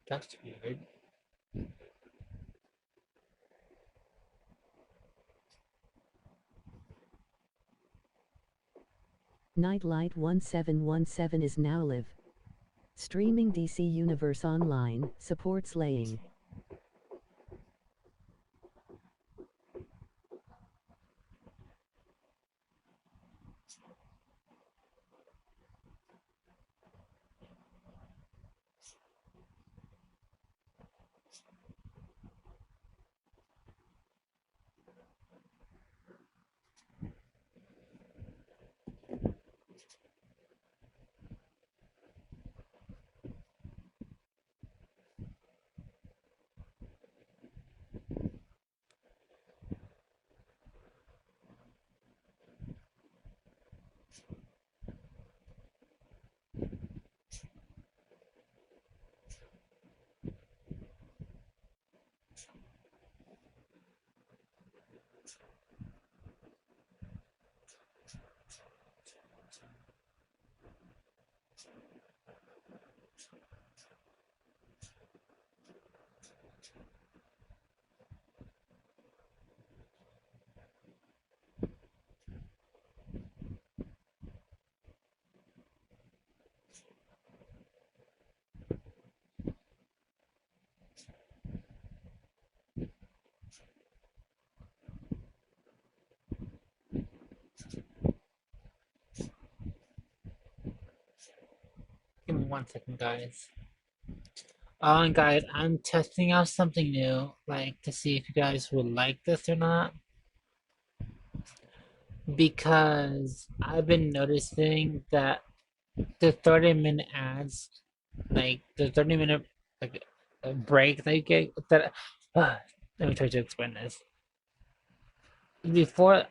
That's weird. Nightlight 1717 is now live. Streaming DC Universe Online, supports laying. Give me 1 second, guys. And guys, I'm testing out something new, like to see if you guys would like this or not. Because I've been noticing that the 30-minute ads, like the 30-minute like break they get that. Let me try to explain this. Before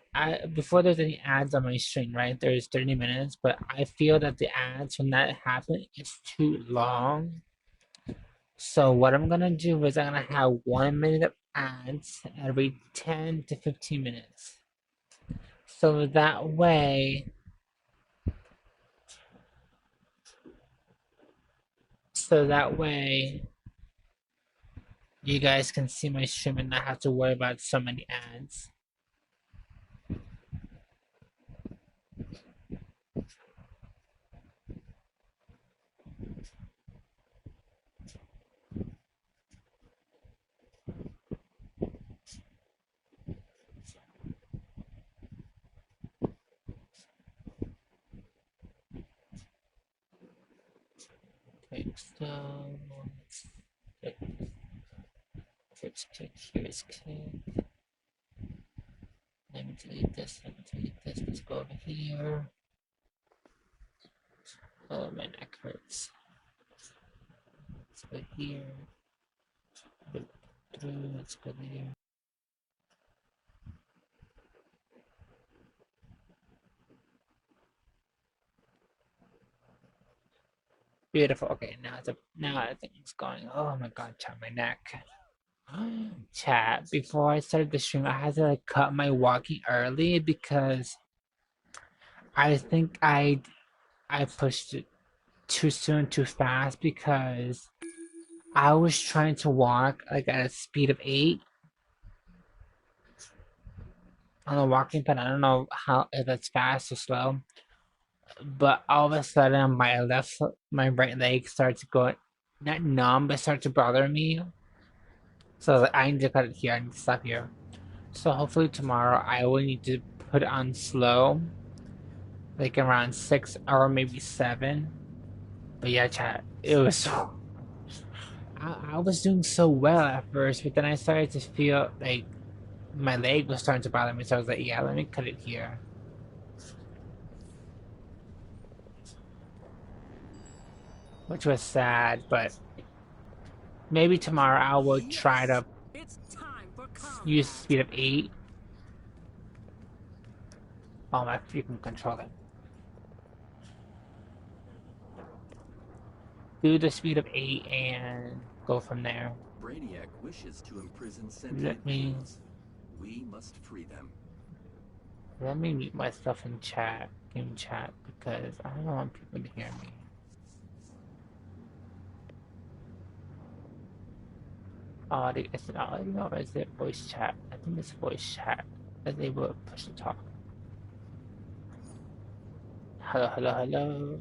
there's any ads on my stream, right? There's 30 minutes, but I feel that the ads when that happen is too long. So what I'm gonna do is I'm gonna have 1 minute of ads every 10 to 15 minutes. So that way you guys can see my stream and not have to worry about so many ads. Okay, so let's click here's click. Let me delete this. Let me delete this. Let's go over here. Oh, my neck hurts. Let's go here. Go through. Let's go there. Beautiful. Okay, now I think it's going. Oh my god, chat my neck. Chat. Before I started the stream, I had to like cut my walking early because I think I pushed it too soon, too fast because I was trying to walk like at a speed of 8 on the walking pad. I don't know how if that's fast or slow, but all of a sudden my right leg starts going not numb, but starts to bother me. So I was like, I need to cut it here. I need to stop here. So hopefully tomorrow I will need to put it on slow, like around 6 or maybe 7. But yeah, chat. It was so. I was doing so well at first, but then I started to feel like my leg was starting to bother me. So I was like, yeah, let me cut it here. Which was sad, but maybe tomorrow I will try to use speed of 8 on my freaking controller. Do the speed of 8 and go from there. Brainiac wishes to imprison Let sentient me beings. We must free them. let me mute myself in chat, game chat, because I don't want people to hear me. audio, is it audio or is it voice chat? I think it's voice chat that they will push to talk. Hello, hello, hello.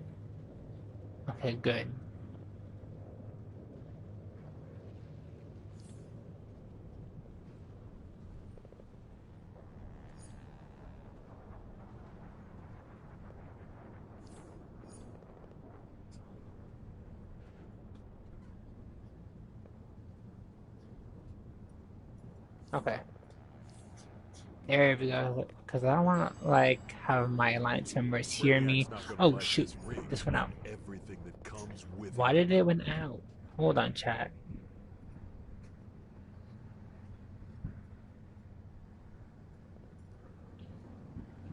Okay, good. Okay. There we go. Because I don't want to, like, have my alliance members hear me. Oh, shoot. This went out. Everything that comes with Why did it went out? Hold on, chat.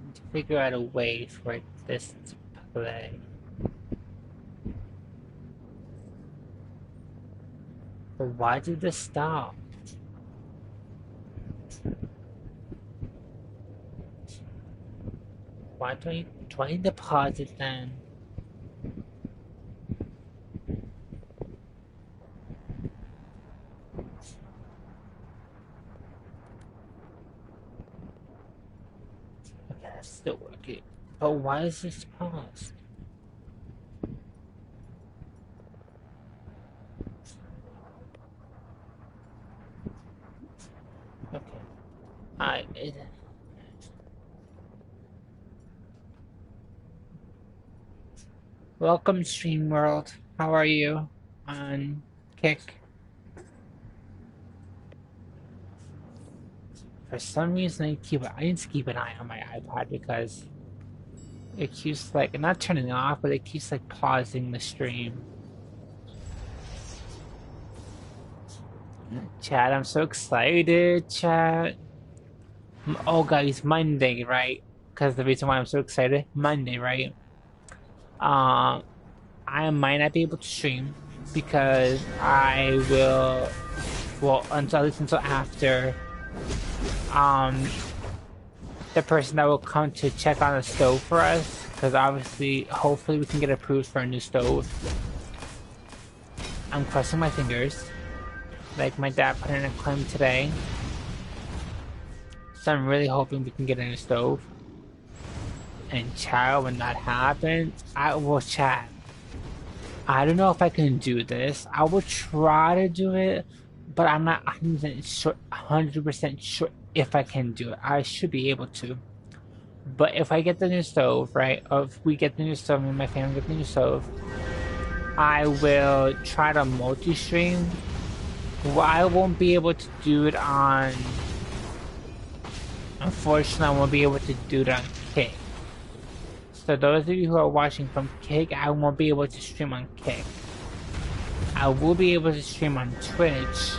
Need to figure out a way for this to play. But why did this stop? Why do I need to pause it then? Okay, that's still working. But why is this paused? Okay. Welcome, Stream World. How are you? On Kick. For some reason, I need to keep an eye on my iPod because it keeps like not turning off, but it keeps like pausing the stream. Chat, I'm so excited, chat. Oh, guys, Monday, right? Because the reason why I'm so excited, Monday, right? I might not be able to stream because I will, well, until at least until after, the person that will come to check on the stove for us, because obviously, hopefully we can get approved for a new stove. I'm crossing my fingers. Like my dad put in a claim today. So I'm really hoping we can get a new stove. And chat, when that happens, I will chat. I don't know if I can do this. I will try to do it, but I'm not 100% sure if I can do it. I should be able to. But if I get the new stove, right, or if we get the new stove and my family get the new stove, I will try to multi-stream. Well, I won't be able to do it on... Unfortunately, I won't be able to do it on Kick. So those of you who are watching from Kick, I won't be able to stream on Kick. I will be able to stream on Twitch,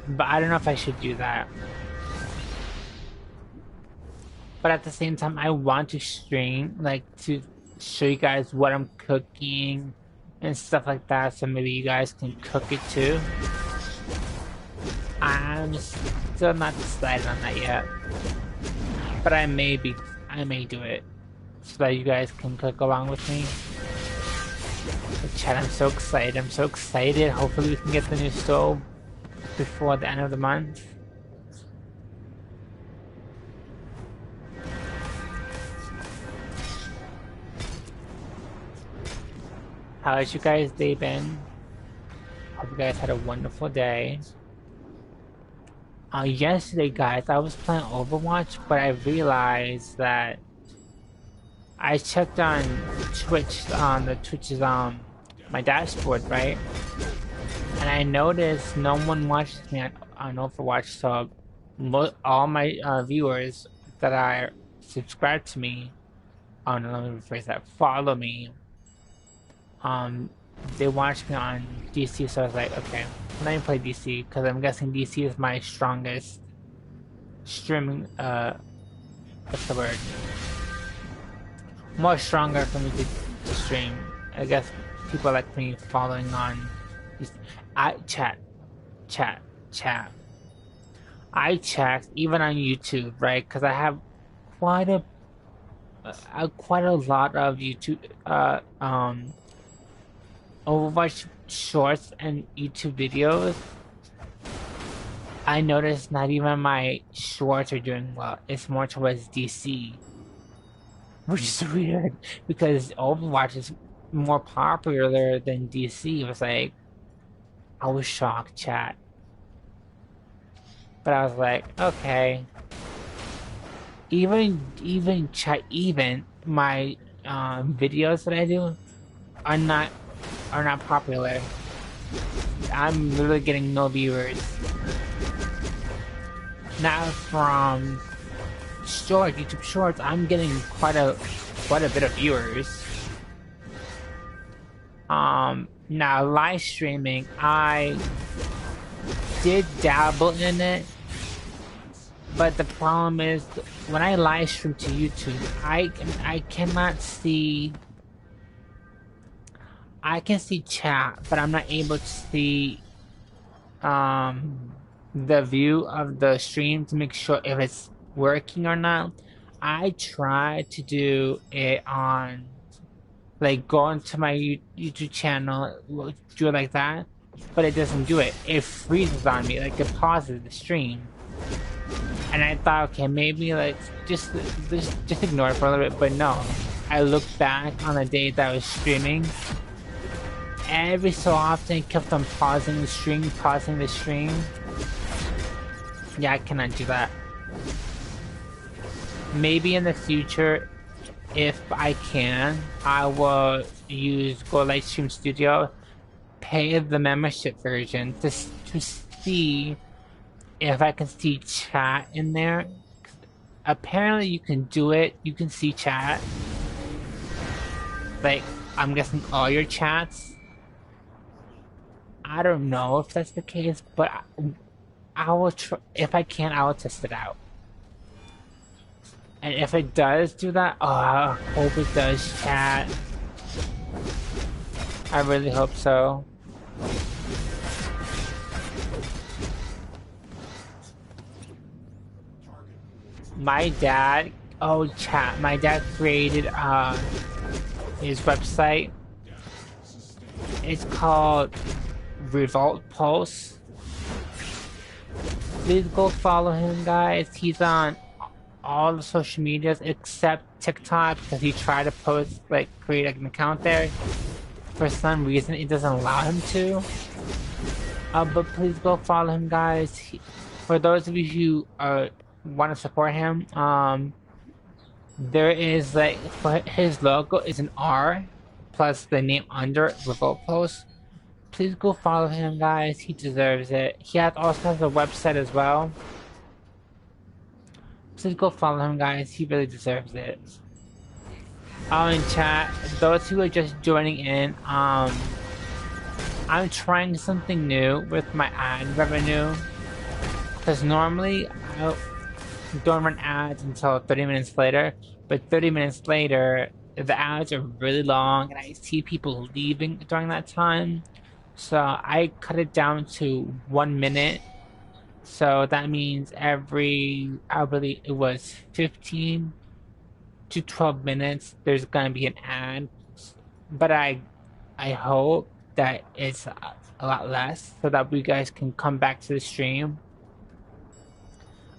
but I don't know if I should do that. But at the same time, I want to stream, like, to show you guys what I'm cooking and stuff like that, so maybe you guys can cook it too. I'm still not decided on that yet, but I may do it so that you guys can cook along with me. But chat, I'm so excited. I'm so excited. Hopefully we can get the new stove before the end of the month. How has you guys' day been? Hope you guys had a wonderful day. Yesterday, guys, I was playing Overwatch, but I realized that I checked on Twitch, on the Twitch's, my dashboard, right? And I noticed no one watches me on Overwatch, so all my viewers that are subscribed to me, oh no, let me rephrase that, follow me, they watch me on DC, so I was like, okay, let me play DC, because I'm guessing DC is my strongest streaming, what's the word? More stronger for me to stream. I guess people like me following on, chat. I checked, even on YouTube, right, because I have quite a lot of YouTube, Overwatch shorts and YouTube videos, I noticed not even my shorts are doing well. It's more towards DC, which is weird because Overwatch is more popular than DC. It was like I was shocked, chat, but I was like, okay. Even chat, even my videos that I do are not popular. I'm literally getting no viewers. Now from short YouTube Shorts, I'm getting quite a bit of viewers. Now live streaming, I did dabble in it, but the problem is when I live stream to YouTube, I cannot see. I can see chat, but I'm not able to see the view of the stream to make sure if it's working or not. I try to do it on like go into my YouTube channel, do it like that, but it doesn't do it. It freezes on me, like it pauses the stream. And I thought, okay, maybe like just ignore it for a little bit, but no. I looked back on the day that I was streaming. Every so often, it kept on pausing the stream, Yeah, I cannot do that. Maybe in the future, if I can, I will use Go Livestream Studio, pay the membership version to see if I can see chat in there. Apparently you can do it, you can see chat. Like, I'm guessing all your chats. I don't know if that's the case, but I will try, if I can, I will test it out. And if it does do that, oh, I hope it does chat. I really hope so. My dad, oh chat, my dad created his website. It's called Revolt Pulse. Please go follow him, guys. He's on all the social medias except TikTok because he tried to post, like, create an account there. For some reason, it doesn't allow him to. But please go follow him, guys. For those of you who want to support him, there is like for his logo is an R plus the name under Revolt Post. Please go follow him, guys. He deserves it. He also has a website as well. Please go follow him, guys. He really deserves it. In chat, those who are just joining in, I'm trying something new with my ad revenue. Because normally I don't run ads until 30 minutes later, but 30 minutes later, the ads are really long and I see people leaving during that time. So I cut it down to 1 minute. So that means I believe it was 15 to 12 minutes, there's gonna be an ad. But I hope that it's a lot less so that we guys can come back to the stream.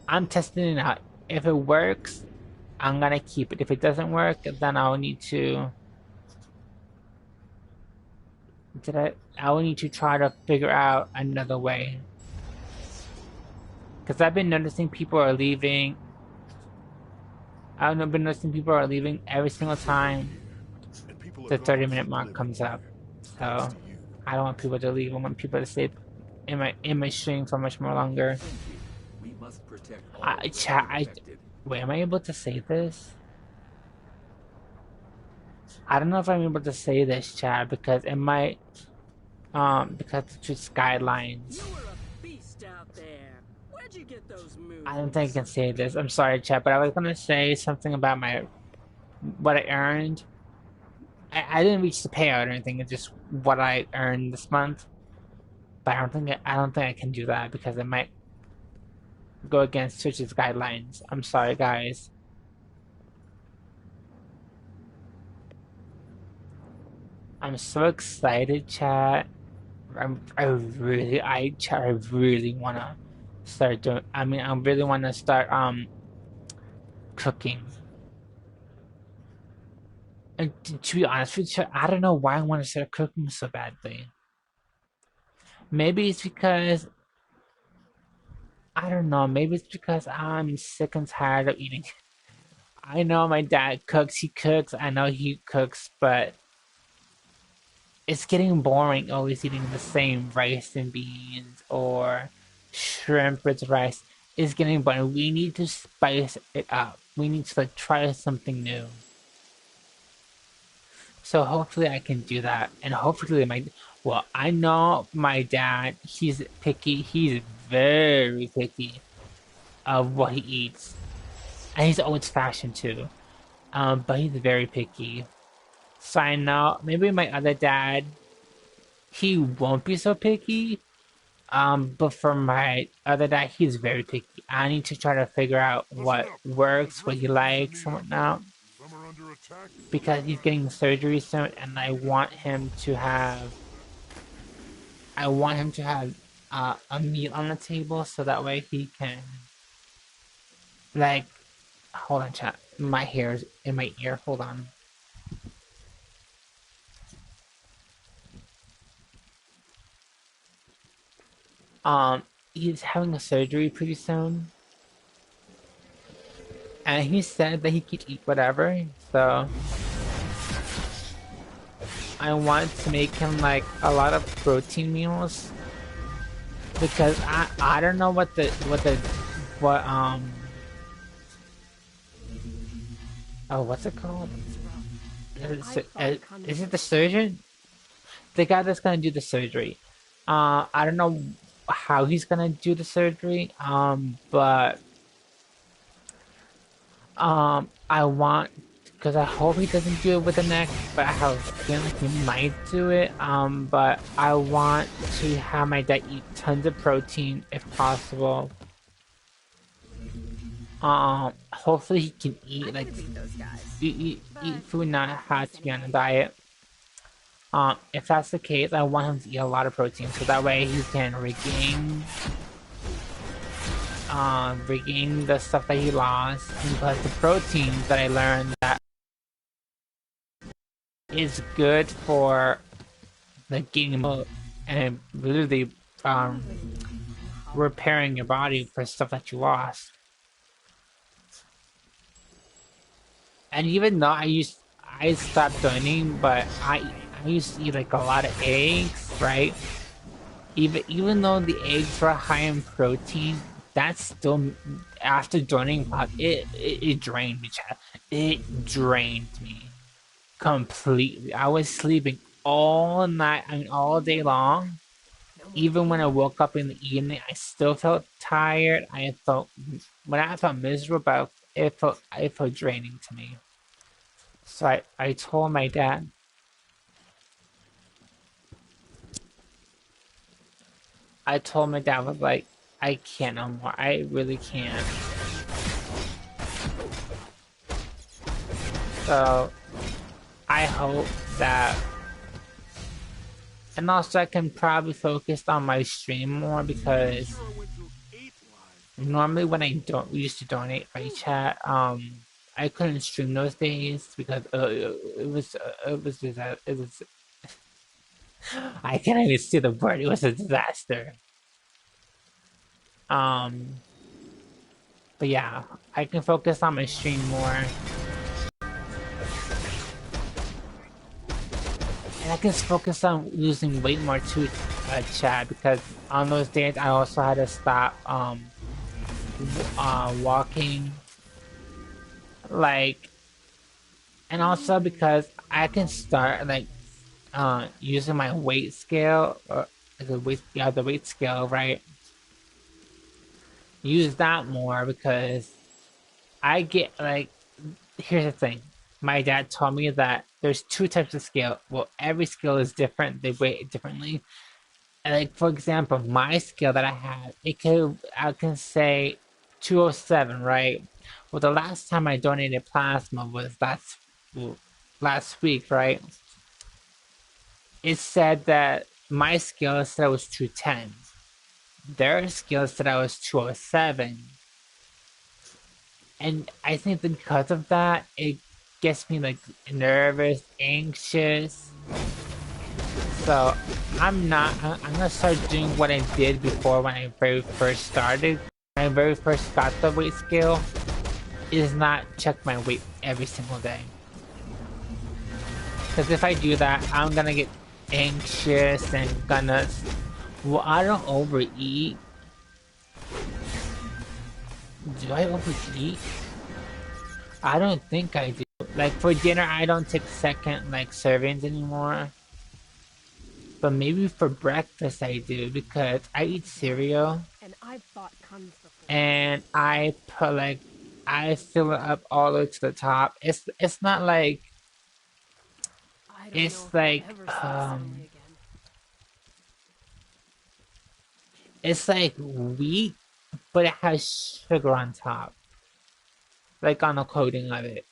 I'm testing it out. If it works, I'm gonna keep it. If it doesn't work, then I will need to try to figure out another way. Because I've been noticing people are leaving. I've been noticing people are leaving every single time the 30-minute mark comes up. So I don't want people to leave. I want people to stay in my stream for much more longer. We must protect all wait, am I able to say this? I don't know if I'm able to say this, chat, because it might, because it's just guidelines. You were a beast out there. Where'd you get those moves? I don't think I can say this. I'm sorry, chat, but I was gonna say something about what I earned. I didn't reach the payout or anything. It's just what I earned this month. But I don't think I can do that because it might go against Twitch's guidelines. I'm sorry, guys. I'm so excited, chat. I really wanna start doing. I mean, I really want to start cooking. And to be honest with you, I don't know why I want to start cooking so badly. Maybe it's because I don't know. Maybe it's because I'm sick and tired of eating. I know my dad cooks. He cooks. I know he cooks, but it's getting boring always eating the same rice and beans or shrimp with rice. It's getting boring. We need to spice it up. We need to like try something new. So hopefully I can do that, and hopefully well, I know my dad. He's picky. He's very picky of what he eats, and he's old fashioned too. But he's very picky. So I know maybe my other dad, he won't be so picky. But for my other dad, he's very picky. I need to try to figure out what works, what he likes, and whatnot. Some are under attack. Because he's getting surgery soon, and I want him to have a meal on the table, so that way he can, like, hold on, chat. My hair's in my ear. Hold on. He's having a surgery pretty soon, and he said that he could eat whatever. So I want to make him like a lot of protein meals because I don't know what oh, what's it called? Is it the surgeon? The guy that's gonna do the surgery. I don't know how he's gonna do the surgery. But I want because I hope he doesn't do it with the neck, but I have a feeling like he might do it. But I want to have my dad eat tons of protein if possible. Hopefully he can eat like eat food, not have to be on a diet. If that's the case, I want him to eat a lot of protein so that way he can regain the stuff that he lost. Because the protein that I learned that is good for the gaining and literally repairing your body for stuff that you lost. And even though I stopped donating, but I used to eat like a lot of eggs, right? Even though the eggs were high in protein, that's still after joining it drained me, chat. It drained me completely. I was sleeping all night, I mean all day long. Even when I woke up in the evening, I still felt tired. I felt miserable, but it felt draining to me. So I told my dad. I told my dad, was like, I can't no more. I really can't. So I hope that, and also I can probably focus on my stream more because Sure, I went through 8 lives. normally when I don't used to donate by chat, I couldn't stream those days because it was just it was I can't even see the word. It was a disaster. Um, but yeah, I can focus on my stream more. And I can focus on losing weight more too, chat, because on those days I also had to stop walking, like, and also because I can start like using my weight scale or the weight scale, right? Use that more because I get like, here's the thing. My dad told me that there's two types of scale. Well, every scale is different. They weigh it differently. And like for example, my scale that I have, I can say 207, right? Well, the last time I donated plasma was last week, right? It said that my scale said it was 210. their skill said I was 207. And I think because of that, it gets me like nervous, anxious. So I'm gonna start doing what I did before when I very first started. When I very first got the weight scale, is not check my weight every single day. Because if I do that, I'm gonna get anxious and gonna. Well, I don't overeat. Do I overeat? I don't think I do. Like for dinner, I don't take second like servings anymore. But maybe for breakfast I do because I eat cereal And I've fought Kuns before. and I put like I fill it up all the way to the top. It's not like I don't know it's if I'll like ever sleep soundly again. it's like wheat, but it has sugar on top, like on the coating of it.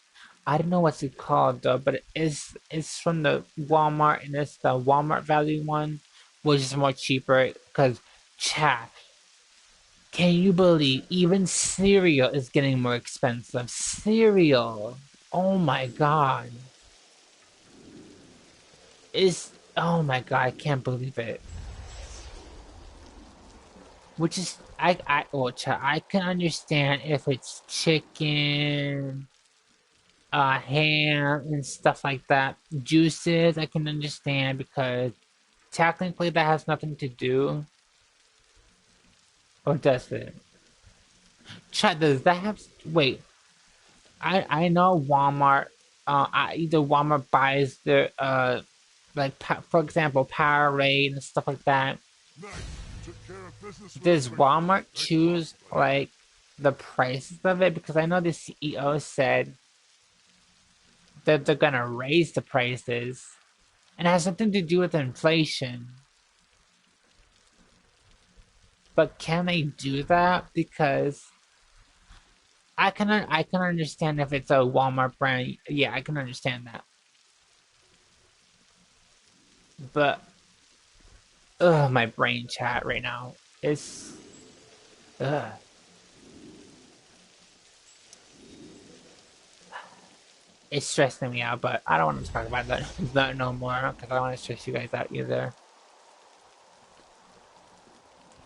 I don't know what's it called though, but it's from the Walmart and it's the Walmart value one, which is more cheaper. Cause chat, can you believe even cereal is getting more expensive? Cereal, oh my god, is oh my god, I can't believe it. Which is well, chat, I can understand if it's chicken, ham and stuff like that. Juices, I can understand because technically that has nothing to do. Or does it? Chat, does that have? Wait, I know Walmart. Either Walmart buys their like for example, Powerade and stuff like that. Knight took care of business with Does the Walmart Thanks a lot, choose buddy. like the prices of it? Because I know the CEO said that they're gonna raise the prices, and it has something to do with inflation. But can they do that? Because I can understand if it's a Walmart brand. Yeah, I can understand that. But ugh, my brain chat right now is ugh. It's stressing me out. But I don't want to talk about that no more because I don't want to stress you guys out either.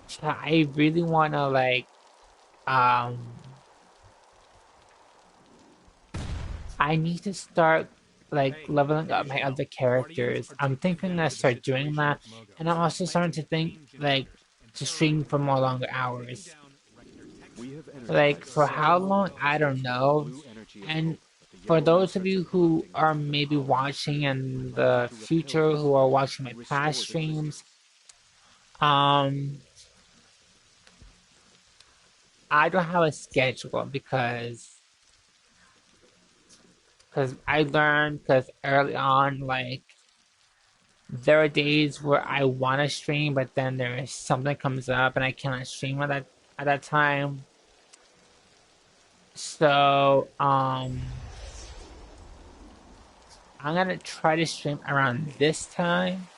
Chat, I really want to like um. I need to start like leveling up my other characters. I'm thinking I start doing that, and I'm also starting to think like to stream for more longer hours. Like for how long, I don't know. And for those of you who are maybe watching in the future, who are watching my past streams, um, I don't have a schedule because I learned because early on like there are days where I want to stream, but then there is something comes up and I cannot stream at that time. So I'm gonna try to stream around this time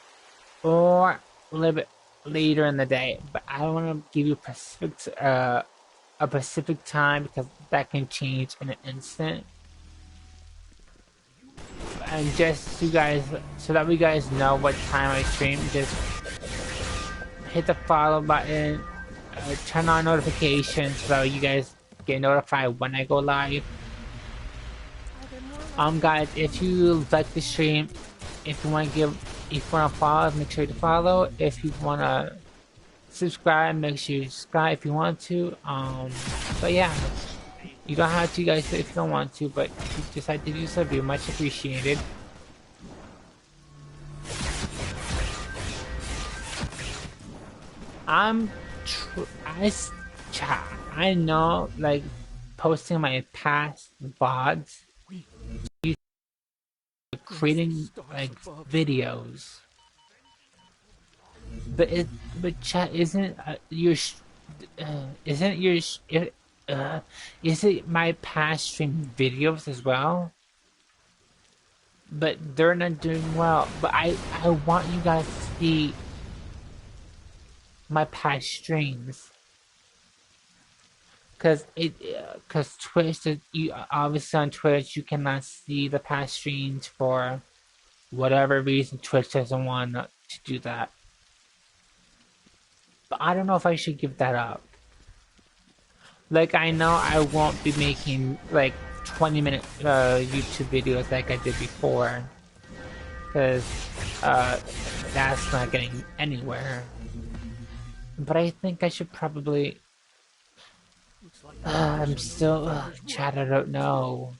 or a little bit later in the day. But I don't want to give you a specific time because that can change in an instant. And just so you guys, so that we guys know what time I stream, just hit the follow button, turn on notifications so you guys get notified when I go live. Guys, if you like the stream, if you want to follow, make sure to follow. If you want to subscribe, make sure you subscribe if you want to. But yeah, you don't have to, guys, if you don't want to, but if you decide to do so, it'd be much appreciated. I know, like, posting my past VODs, creating, like, videos. But chat, is it my past stream videos as well? But they're not doing well. But I want you guys to see my past streams. Cause Twitch, you obviously on Twitch you cannot see the past streams for whatever reason. Twitch doesn't want to do that. But I don't know if I should give that up. Like I know I won't be making like 20-minute YouTube videos like I did before, cause that's not getting anywhere. But I think I should probably. I'm still, chat, I don't know.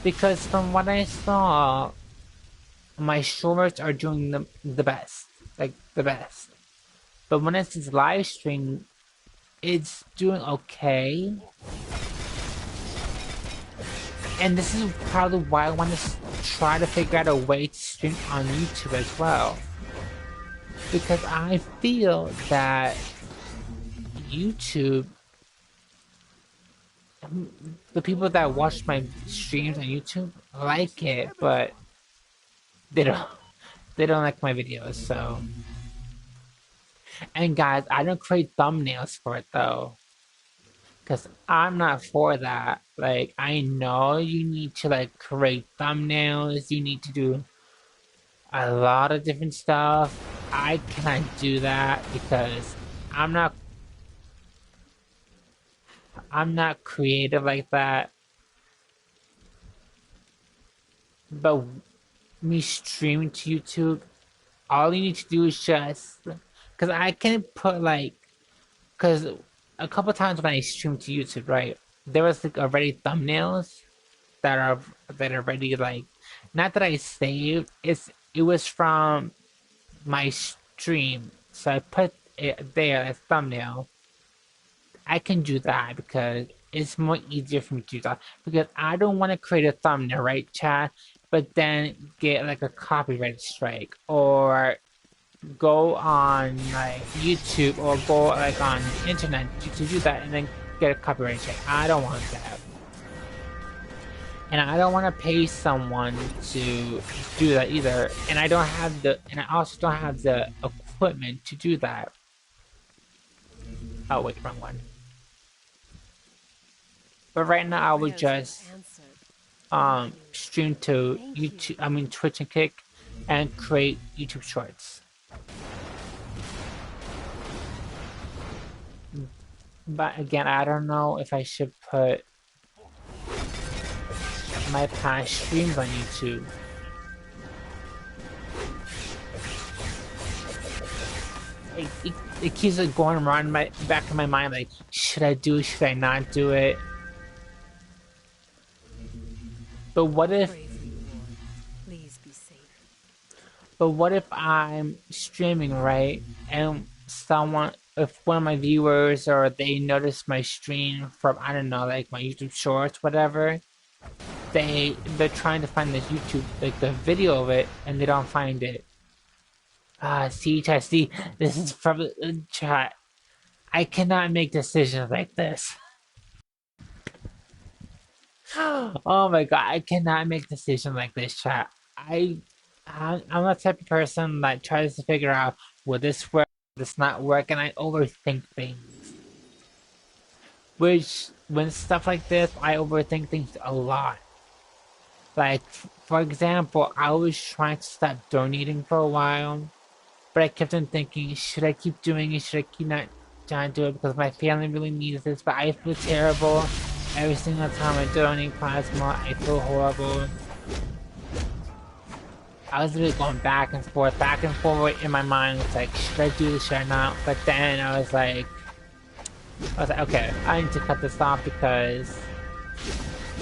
Because from what I saw, my shorts are doing the best. Like, the best. But when it's live stream, it's doing okay. And this is probably why I want to try to figure out a way to stream on YouTube as well. Because I feel that YouTube, the people that watch my streams on YouTube like it, but they don't like my videos, so. And guys, I don't create thumbnails for it though, because I'm not for that. Like, I know you need to like create thumbnails, you need to do a lot of different stuff. I cannot do that because I'm not creative like that. But me streaming to YouTube, all you need to do is just, because I can put like, because a couple times when I stream to YouTube, right, there was like already thumbnails that are already like, not that I saved, it was from my stream, so I put it there as thumbnail. I can do that because it's more easier for me to do that, because I don't want to create a thumbnail, right, chat, but then get like a copyright strike, or go on like YouTube, or go like on internet to do that and then get a copyright strike. I don't want that. And I don't want to pay someone to do that either. And I don't have and I also don't have the equipment to do that. Oh wait, wrong one. But right now I would just stream to YouTube, I mean Twitch and Kick, and create YouTube shorts. But again, I don't know if I should put my past streams on YouTube. It keeps like going around my back in my mind, like, should I do it, should I not do it? But what if Please be safe. But what if I'm streaming, right, and if one of my viewers, or they notice my stream from, I don't know, like my YouTube shorts, whatever, they're trying to find this YouTube, like the video of it, and they don't find it. See, chat, see, this is probably, chat, I cannot make decisions like this. Oh my god, I cannot make decisions like this, chat. I'm the type of person that tries to figure out, will this work, will this not work, and I overthink things. Which, when stuff like this, I overthink things a lot. Like, for example, I was trying to stop donating for a while, but I kept on thinking, should I keep doing it, should I keep not trying to do it, because my family really needs this, but I feel terrible. Every single time I donate plasma, I feel horrible. I was really going back and forth in my mind. It's like, should I do this, should I not? But then I was like, okay, I need to cut this off, because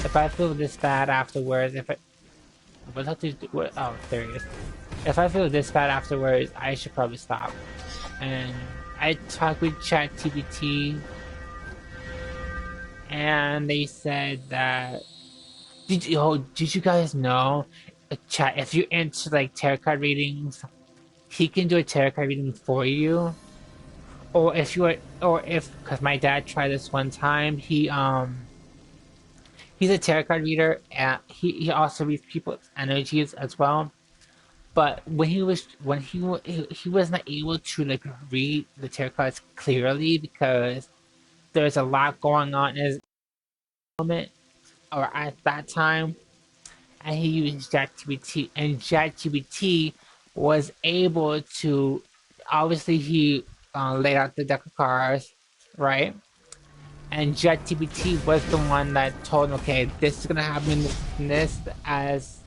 if I feel this bad afterwards, oh, there he is. If I feel this bad afterwards, I should probably stop. And I talked with ChatGPT, and they said that, did you guys know, chat, if you're into like tarot card readings, he can do a tarot card reading for you. Or because my dad tried this one time, he's a tarot card reader, and he also reads people's energies as well. But he was not able to like read the tarot cards clearly because there's a lot going on in his moment or at that time, and he used ChatGPT, and ChatGPT was able to obviously he laid out the deck of cards, right? And ChatGPT was the one that told him, okay, this is gonna happen, this as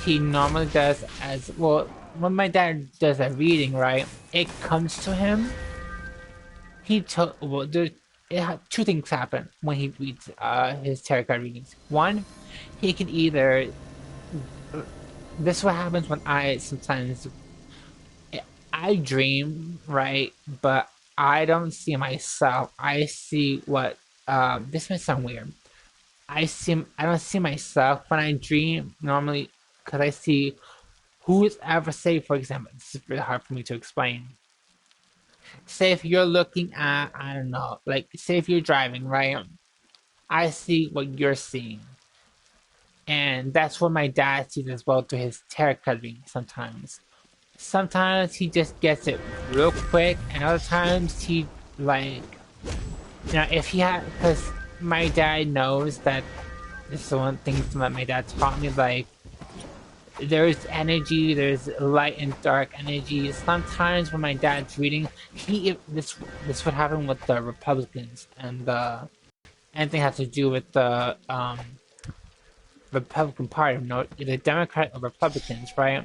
he normally does as well. When my dad does a reading, right, it comes to him. He told well, two things happen when he reads his tarot card readings. One, he can either this is what happens when I sometimes I dream, right, but I don't see myself. I see what this might sound weird. I don't see myself when I dream normally because I see who's ever say, for example, this is really hard for me to explain. Say if you're looking at, I don't know, like say if you're driving, right? I see what you're seeing. And that's what my dad sees as well through his tarot card reading sometimes. Sometimes he just gets it real quick, and other times he like, if he had, because my dad knows that this is one thing that my dad taught me, like there's energy, there's light and dark energy. Sometimes when my dad's reading, this would happen with the Republicans and anything has to do with the Republican Party, no, the Democrat or Republicans, right?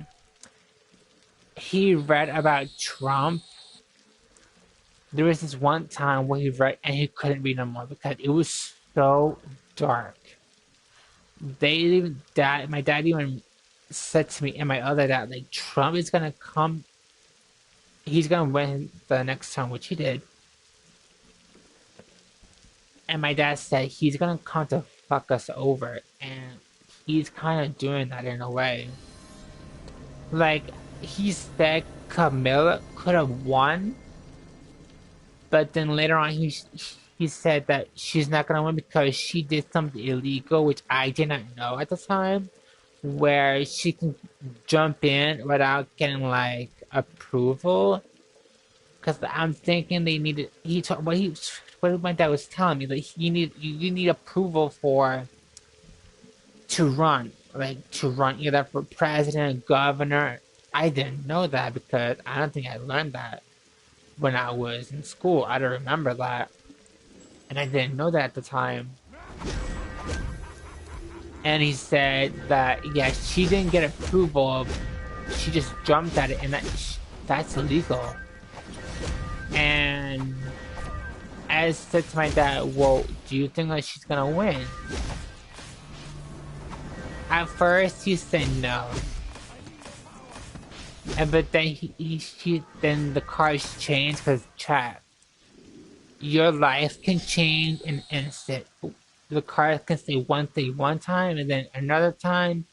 He read about Trump. There was this one time where he read and he couldn't read no more because it was so dark. My dad even said to me and my other dad, like, Trump is gonna come, he's gonna win the next time, which he did. And my dad said he's gonna come to fuck us over, and he's kind of doing that in a way. Like, he said Camilla could have won, but then later on he said that she's not gonna win because she did something illegal, which I did not know at the time, where she can jump in without getting like approval. Because I'm thinking they needed. What my dad was telling me, that you need approval to run, like to run either for president, governor. I didn't know that because I don't think I learned that when I was in school. I don't remember that, and I didn't know that at the time. And he said that yeah, she didn't get approval. She just jumped at it, and that's illegal. And I said to my dad, "Well, do you think that she's gonna win?" At first, he said no, and but then then the cards changed because chat. Your life can change in an instant. The cards can say one thing one time, and then another time,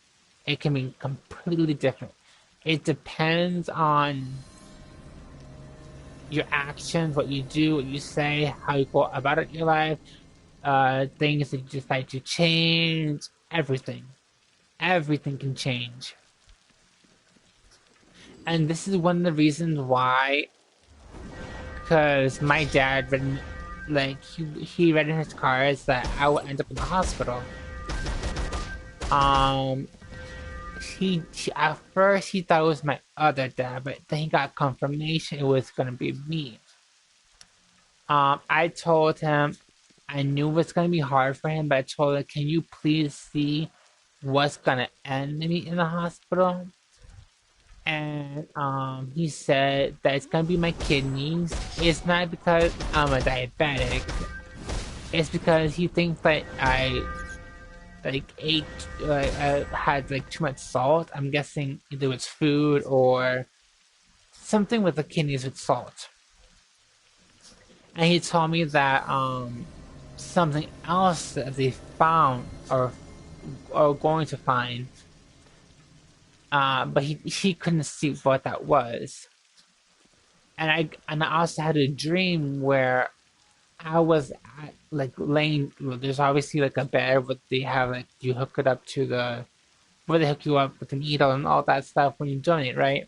it can be completely different. It depends on your actions, what you do, what you say, how you go about it in your life, things that you decide to change, everything. Everything can change. And this is one of the reasons why, because my dad read, like, he read in his cards that I would end up in the hospital. He at first he thought it was my other dad, but then he got confirmation it was gonna be me. I told him I knew it was gonna be hard for him, but I told him, can you please see what's gonna end me in the hospital? And he said that it's gonna be my kidneys. It's not because I'm a diabetic. It's because he thinks that I like ate had like too much salt. I'm guessing either it's food or something with the kidneys with salt. And he told me that something else that they found or going to find, but he couldn't see what that was. And I also had a dream where I was like laying. Well, there's obviously like a bed, but they have like you hook it up to the where they hook you up with a needle and all that stuff when you donate, right?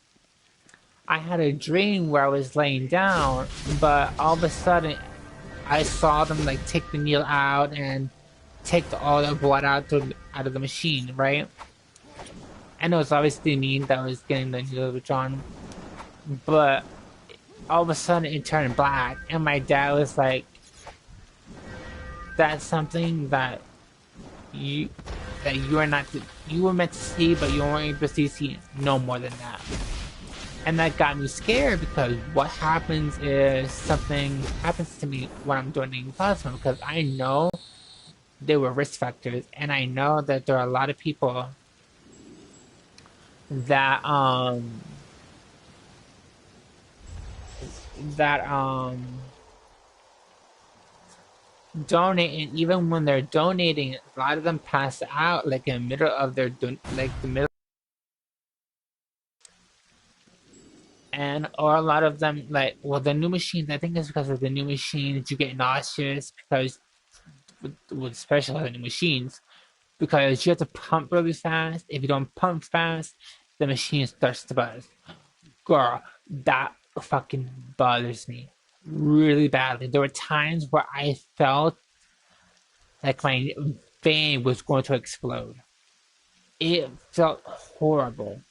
I had a dream where I was laying down, but all of a sudden I saw them like take the needle out and take all the blood out of the machine, right? And it was obviously me that was getting the needle withdrawn, but all of a sudden it turned black, and my dad was like, "That's something you you are not you were meant to see, but you weren't able to see no more than that." And that got me scared because what happens is something happens to me when I'm donating plasma because I know there were risk factors, and I know that there are a lot of people that that donate, and even when they're donating, a lot of them pass out like in the middle of their like the middle, and or a lot of them like well the new machines. I think it's because of the new machines you get nauseous because with especially the new machines because you have to pump really fast. If you don't pump fast, the machine starts to buzz. Girl, that fucking bothers me really badly. There were times where I felt like my vein was going to explode. It felt horrible.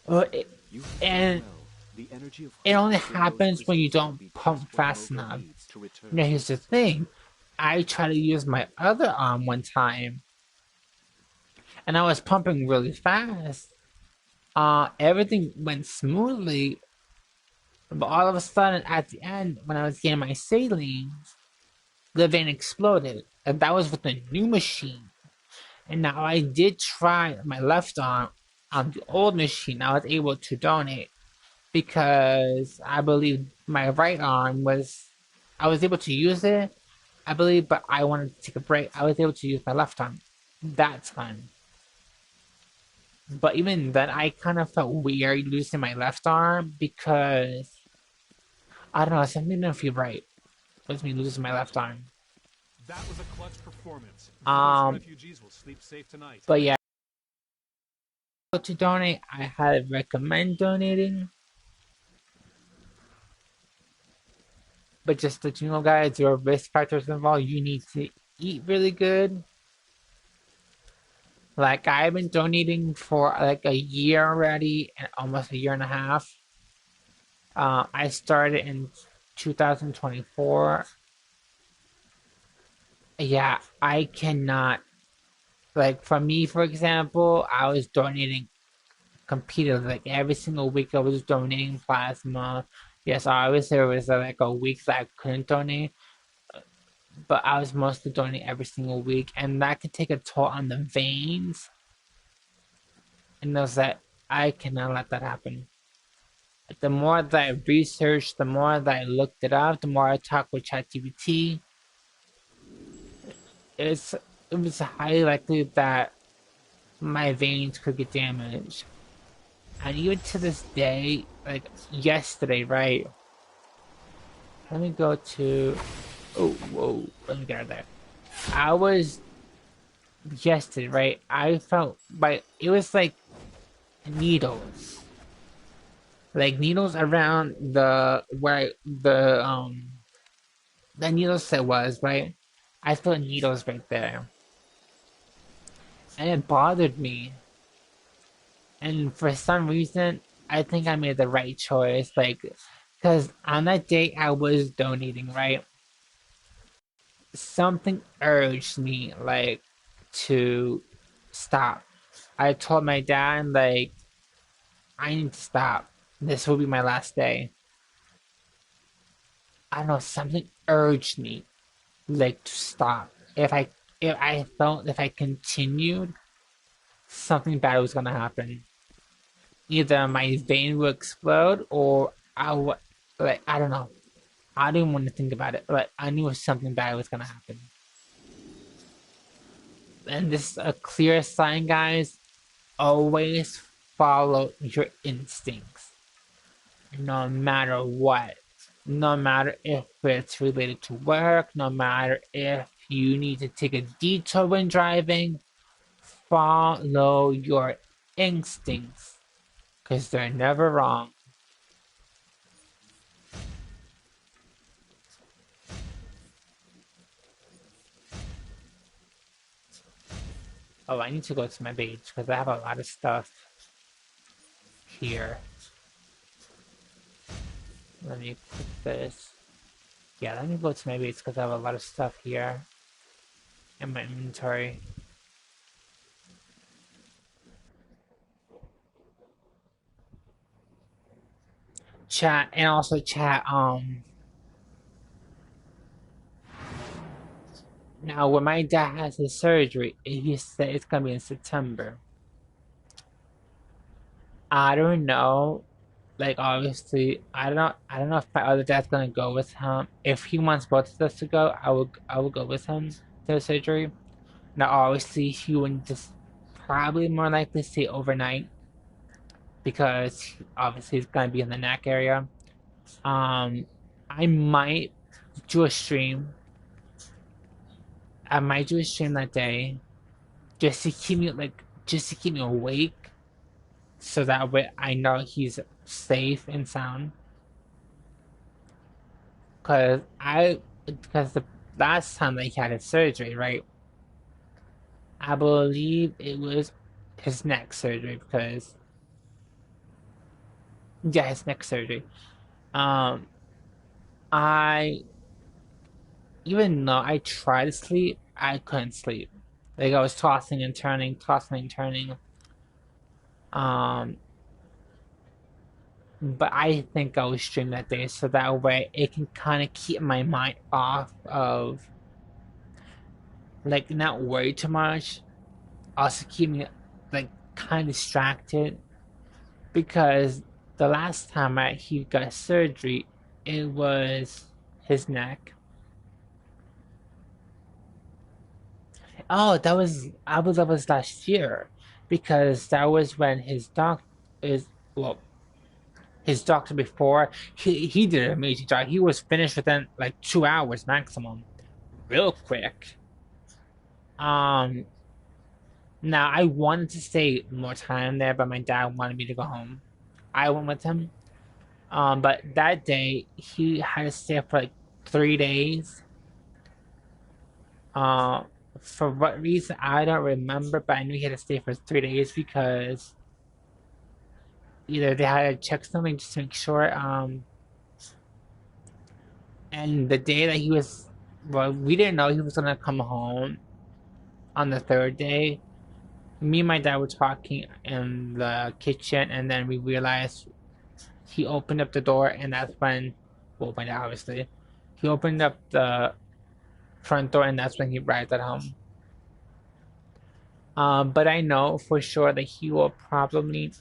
It, You and well. The energy of it only Christ in those happens when you results will don't be pump just what fast Logo enough. needs to return Now, to here's the its thing. I tried to use my other arm one time, and I was pumping really fast. Everything went smoothly, but all of a sudden, at the end, when I was getting my saline, the vein exploded, and that was with the new machine. And now I did try my left arm on the old machine. I was able to donate because I believe my right arm was, I was able to use it, I believe, but I wanted to take a break. I was able to use my left arm. That's fine. But even then, I kind of felt weird losing my left arm because I don't know, something didn't feel right with me losing my left arm. That was a clutch performance. Those Um, refugees will sleep safe tonight. but yeah, to donate, I highly recommend donating. But just that you know, guys, there are risk factors involved. You need to eat really good. Like I've been donating for like a year already, and almost a year and a half. I started in 2024. Yeah, I cannot. Like for me, for example, I was donating competed like every single week. I was donating plasma. Yes, obviously there was like a week that I couldn't donate, but I was mostly donating every single week, and that could take a toll on the veins. And those that I cannot let that happen. The more that I researched, the more that I looked it up, the more I talked with ChatGPT, it's it was highly likely that my veins could get damaged. And even to this day, like yesterday, right? Let me go to. Oh, whoa. Let me get out of there. I was. Yesterday, right? I felt. Like, it was like needles. Like needles around where the needle set was, right? I felt needles right there. And it bothered me. And for some reason, I think I made the right choice. Like, because on that day I was donating, right? Something urged me, like, to stop. I told my dad, like, I need to stop. This will be my last day. I don't know, something urged me, like, to stop. If I felt if I continued, something bad was gonna happen. Either my vein will explode or I would, like, I don't know. I didn't want to think about it, but I knew something bad was gonna happen. And this is a clear sign, guys. Always follow your instincts, no matter what. No matter if it's related to work, no matter if you need to take a detour when driving, follow your instincts, because they're never wrong. Oh, I need to go to my page because I have a lot of stuff here. Let me put this. Yeah, let me go to my base because I have a lot of stuff here in my inventory. Chat, and also chat, now when my dad has his surgery, he said it's gonna be in September. I don't know. Like, obviously, I don't know if my other dad's gonna go with him. If he wants both of us to go, I will go with him to the surgery. Now, obviously, he would just probably more likely stay overnight because obviously he's gonna be in the neck area. I might do a stream. I might do a stream that day, just to keep me awake, so that way I know he's safe and sound. Because the last time that he had his surgery, right? I believe it was his neck surgery because yeah, his neck surgery. Um, I even though I tried to sleep, I couldn't sleep. Like I was tossing and turning, tossing and turning. Um, but I think I will stream that day so that way it can kind of keep my mind off of like not worry too much. Also keep me like kind of distracted because the last time he got surgery, it was his neck. Oh, that was last year because that was when his doc is well his doctor before he did an amazing job. He was finished within like 2 hours maximum, real quick. Um, Now I wanted to stay more time there, but my dad wanted me to go home. I went with him. But that day he had to stay for like 3 days. Uh, for what reason I don't remember, but I knew he had to stay for 3 days because either they had to check something just to make sure. And the day that he was, well, we didn't know he was gonna come home on the third day. Me and my dad were talking in the kitchen, and then we realized he opened up the door, and that's when, well, my dad obviously, he opened up the front door, and that's when he arrived at home. But I know for sure that he will probably need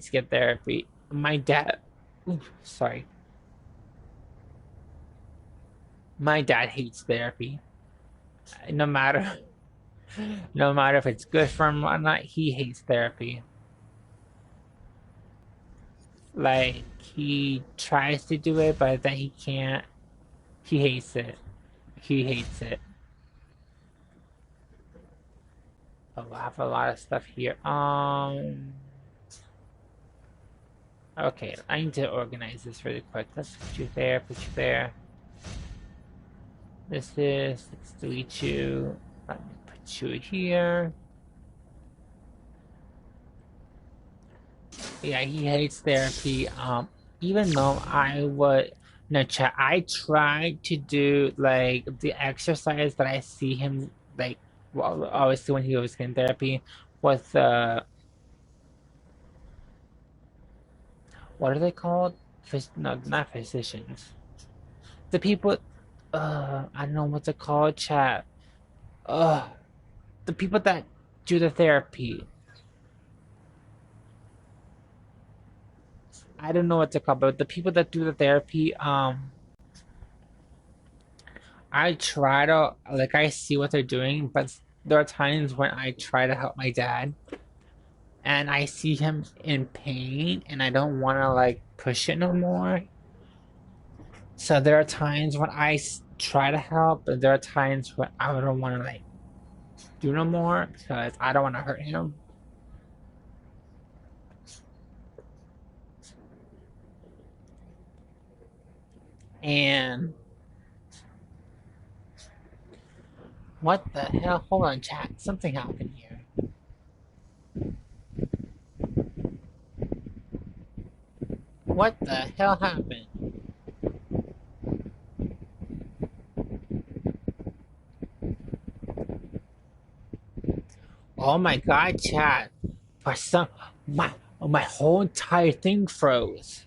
to get therapy. My dad, ooh, sorry, my dad hates therapy. No matter, no matter if it's good for him or not, he hates therapy. Like he tries to do it, but then he can't. He hates it. He hates it. Oh, I have a lot of stuff here. Okay, I need to organize this really quick. Let's put you there, put you there. Let's delete you. Let me put you here. Yeah, he hates therapy. Even though I would, no, chat, I tried to do like the exercise that I see him like, well, obviously when he was in therapy with what are they called? No, not physicians. The people, I don't know what to call chat. The people that do the therapy. I don't know what to call, but the people that do the therapy, I try to like I see what they're doing, but there are times when I try to help my dad, and I see him in pain, and I don't want to like push it no more. So there are times when try to help, but there are times when I don't want to like do no more because I don't want to hurt him. And what the hell? Hold on, chat. Something happened here. What the hell happened? Oh my god, chat. For some, my whole entire thing froze,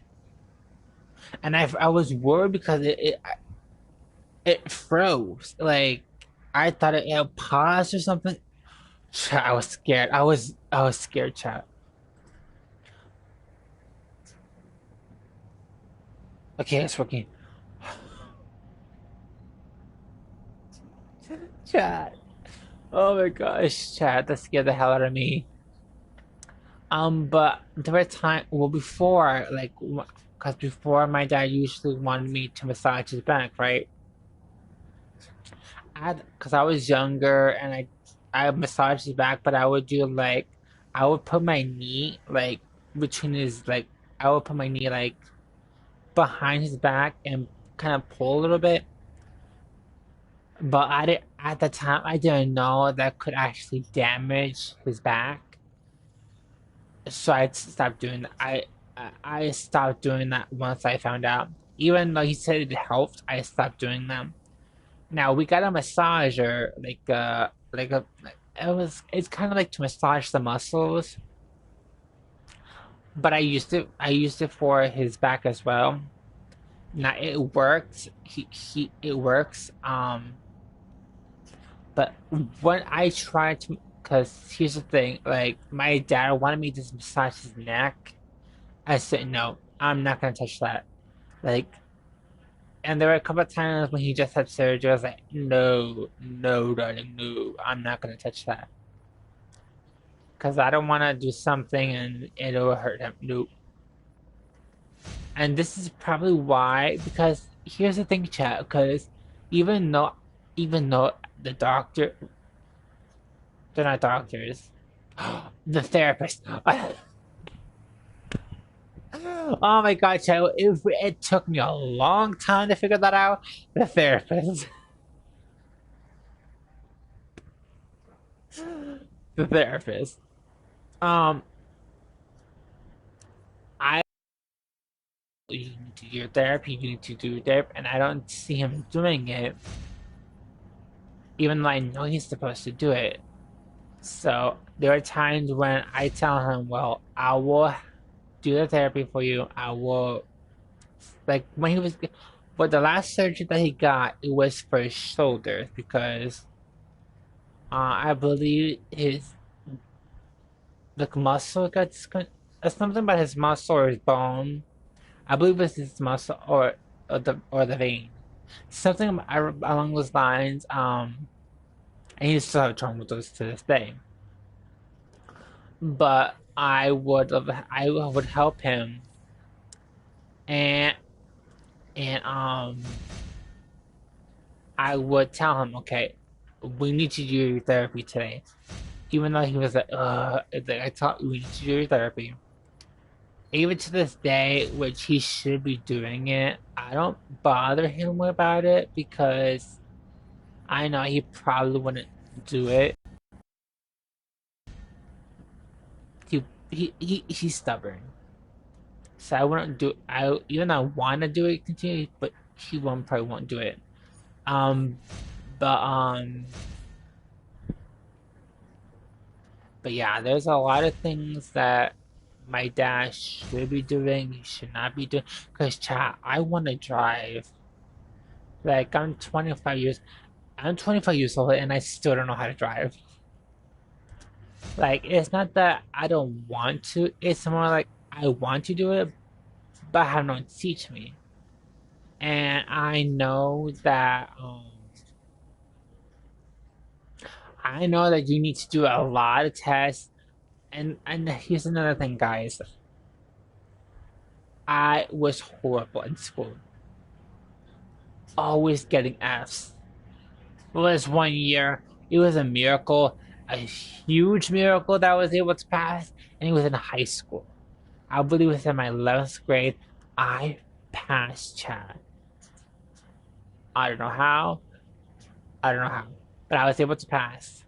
and I was worried because it froze. Like I thought it paused or something. Chat, I was scared. I was scared, chat. Okay, it's working. Chat. Oh my gosh, chat. That scared the hell out of me. But there were time well before like because before my dad usually wanted me to massage his back, right? Because I was younger and I massaged his back, but I would do like I would put my knee like between his like I would put my knee like behind his back and kind of pull a little bit. But I did at the time I didn't know that could actually damage his back, so I stopped doing that. I stopped doing that once I found out. Even though he said it helped, I stopped doing them. Now we got a massager, it's kind of like to massage the muscles, but I used it for his back as well. Now it works. He it works. But when I tried to, because here's the thing, like my dad wanted me to massage his neck. I said no, I'm not gonna touch that. Like, and there were a couple of times when he just had surgery. I was like, no, no, darling, no, I'm not gonna touch that because I don't want to do something and it'll hurt him. Nope. And this is probably why, because here's the thing, chat. Because even though, even though the doctor, they're not doctors, the therapist. Oh my god, chat. It took me a long time to figure that out. The therapist. The therapist. Um, I you need to do your therapy. You need to do therapy, and I don't see him doing it, even though I know he's supposed to do it. So there are times when I tell him, "Well, I will do the therapy for you. I will." Like when he was, but the last surgery that he got, it was for his shoulders because I believe his like muscle got something about his muscle or his bone. I believe it's his muscle or the vein, something along those lines. And he still have trouble with those to this day. But I would help him, and and I would tell him, okay, we need to do your therapy today. Even though he was like, I thought we need to do your therapy. Even to this day, which he should be doing it, I don't bother him about it because I know he probably wouldn't do it. He's stubborn, so I wouldn't do. I even though I want to do it, continue, but he won't probably won't do it. Um, but but yeah, there's a lot of things that my dad should be doing. He should not be doing. Cause chat, I want to drive. Like I'm 25 years old, and I still don't know how to drive. Like it's not that I don't want to. It's more like I want to do it, but I have no one to teach me. And I know that you need to do a lot of tests. And here's another thing, guys. I was horrible in school. always getting Fs. It was 1 year. It was a miracle, a huge miracle that I was able to pass, and it was in high school. I believe it was in my 11th grade. I passed Chad. I don't know how. I don't know how, but I was able to pass.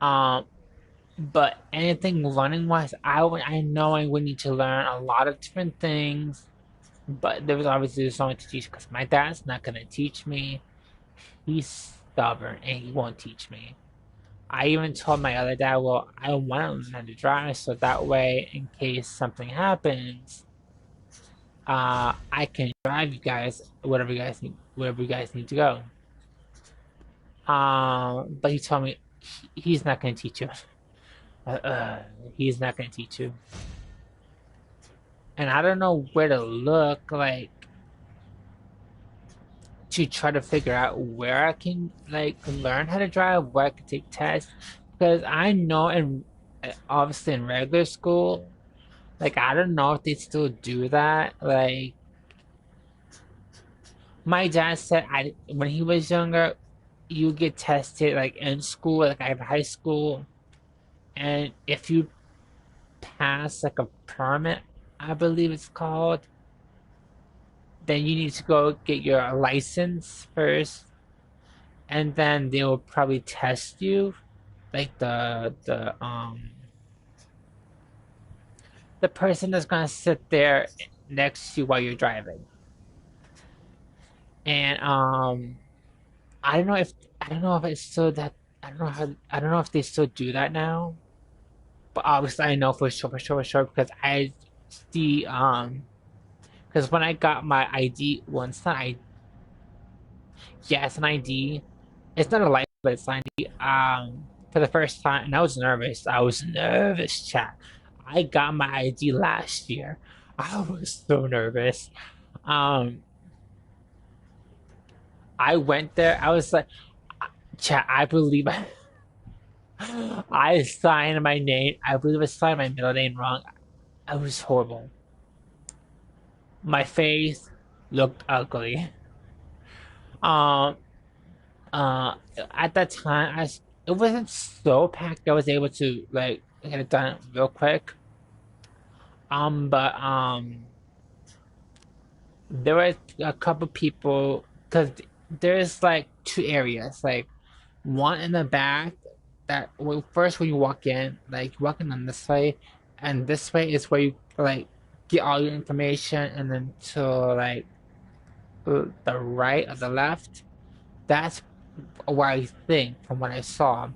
Um, but anything running wise, I know I would need to learn a lot of different things. But there was obviously so much to teach because my dad's not gonna teach me. He's stubborn and he won't teach me. I even told my other dad, well, I want to learn how to drive so that way, in case something happens, I can drive you guys wherever you guys need to go. But he told me he's not going to teach you. Uh, uh, he's not going to teach you. And I don't know where to look, like, to try to figure out where I can, like, learn how to drive, where I can take tests. Because I know, obviously in regular school, like, I don't know if they still do that. Like, my dad said when he was younger, you get tested, like, in school, like, I have high school. And if you pass, like, a permit, I believe it's called, then you need to go get your license first, and then they will probably test you, like the person that's gonna sit there next to you while you're driving. And I don't know if I don't know if it's still that I don't know if they still do that now. But obviously I know for sure because I see because when I got my ID, well, it's not I yeah, it's an ID. It's not a license, but it's an ID. For the first time, and I was nervous. I was nervous, chat. I got my ID last year. I was so nervous. Um, I went there. I was like, chat. I believe I signed my name. I believe I signed my middle name wrong. I was horrible. My face looked ugly. Um, uh, at that time, it wasn't so packed. I was able to like get it done real quick. But there were a couple people because there's like two areas, like one in the back that well, first when you walk in, like you walk in on this way, and this way is where you like get all your information, and then to like the right or the left, that's where I think from what I saw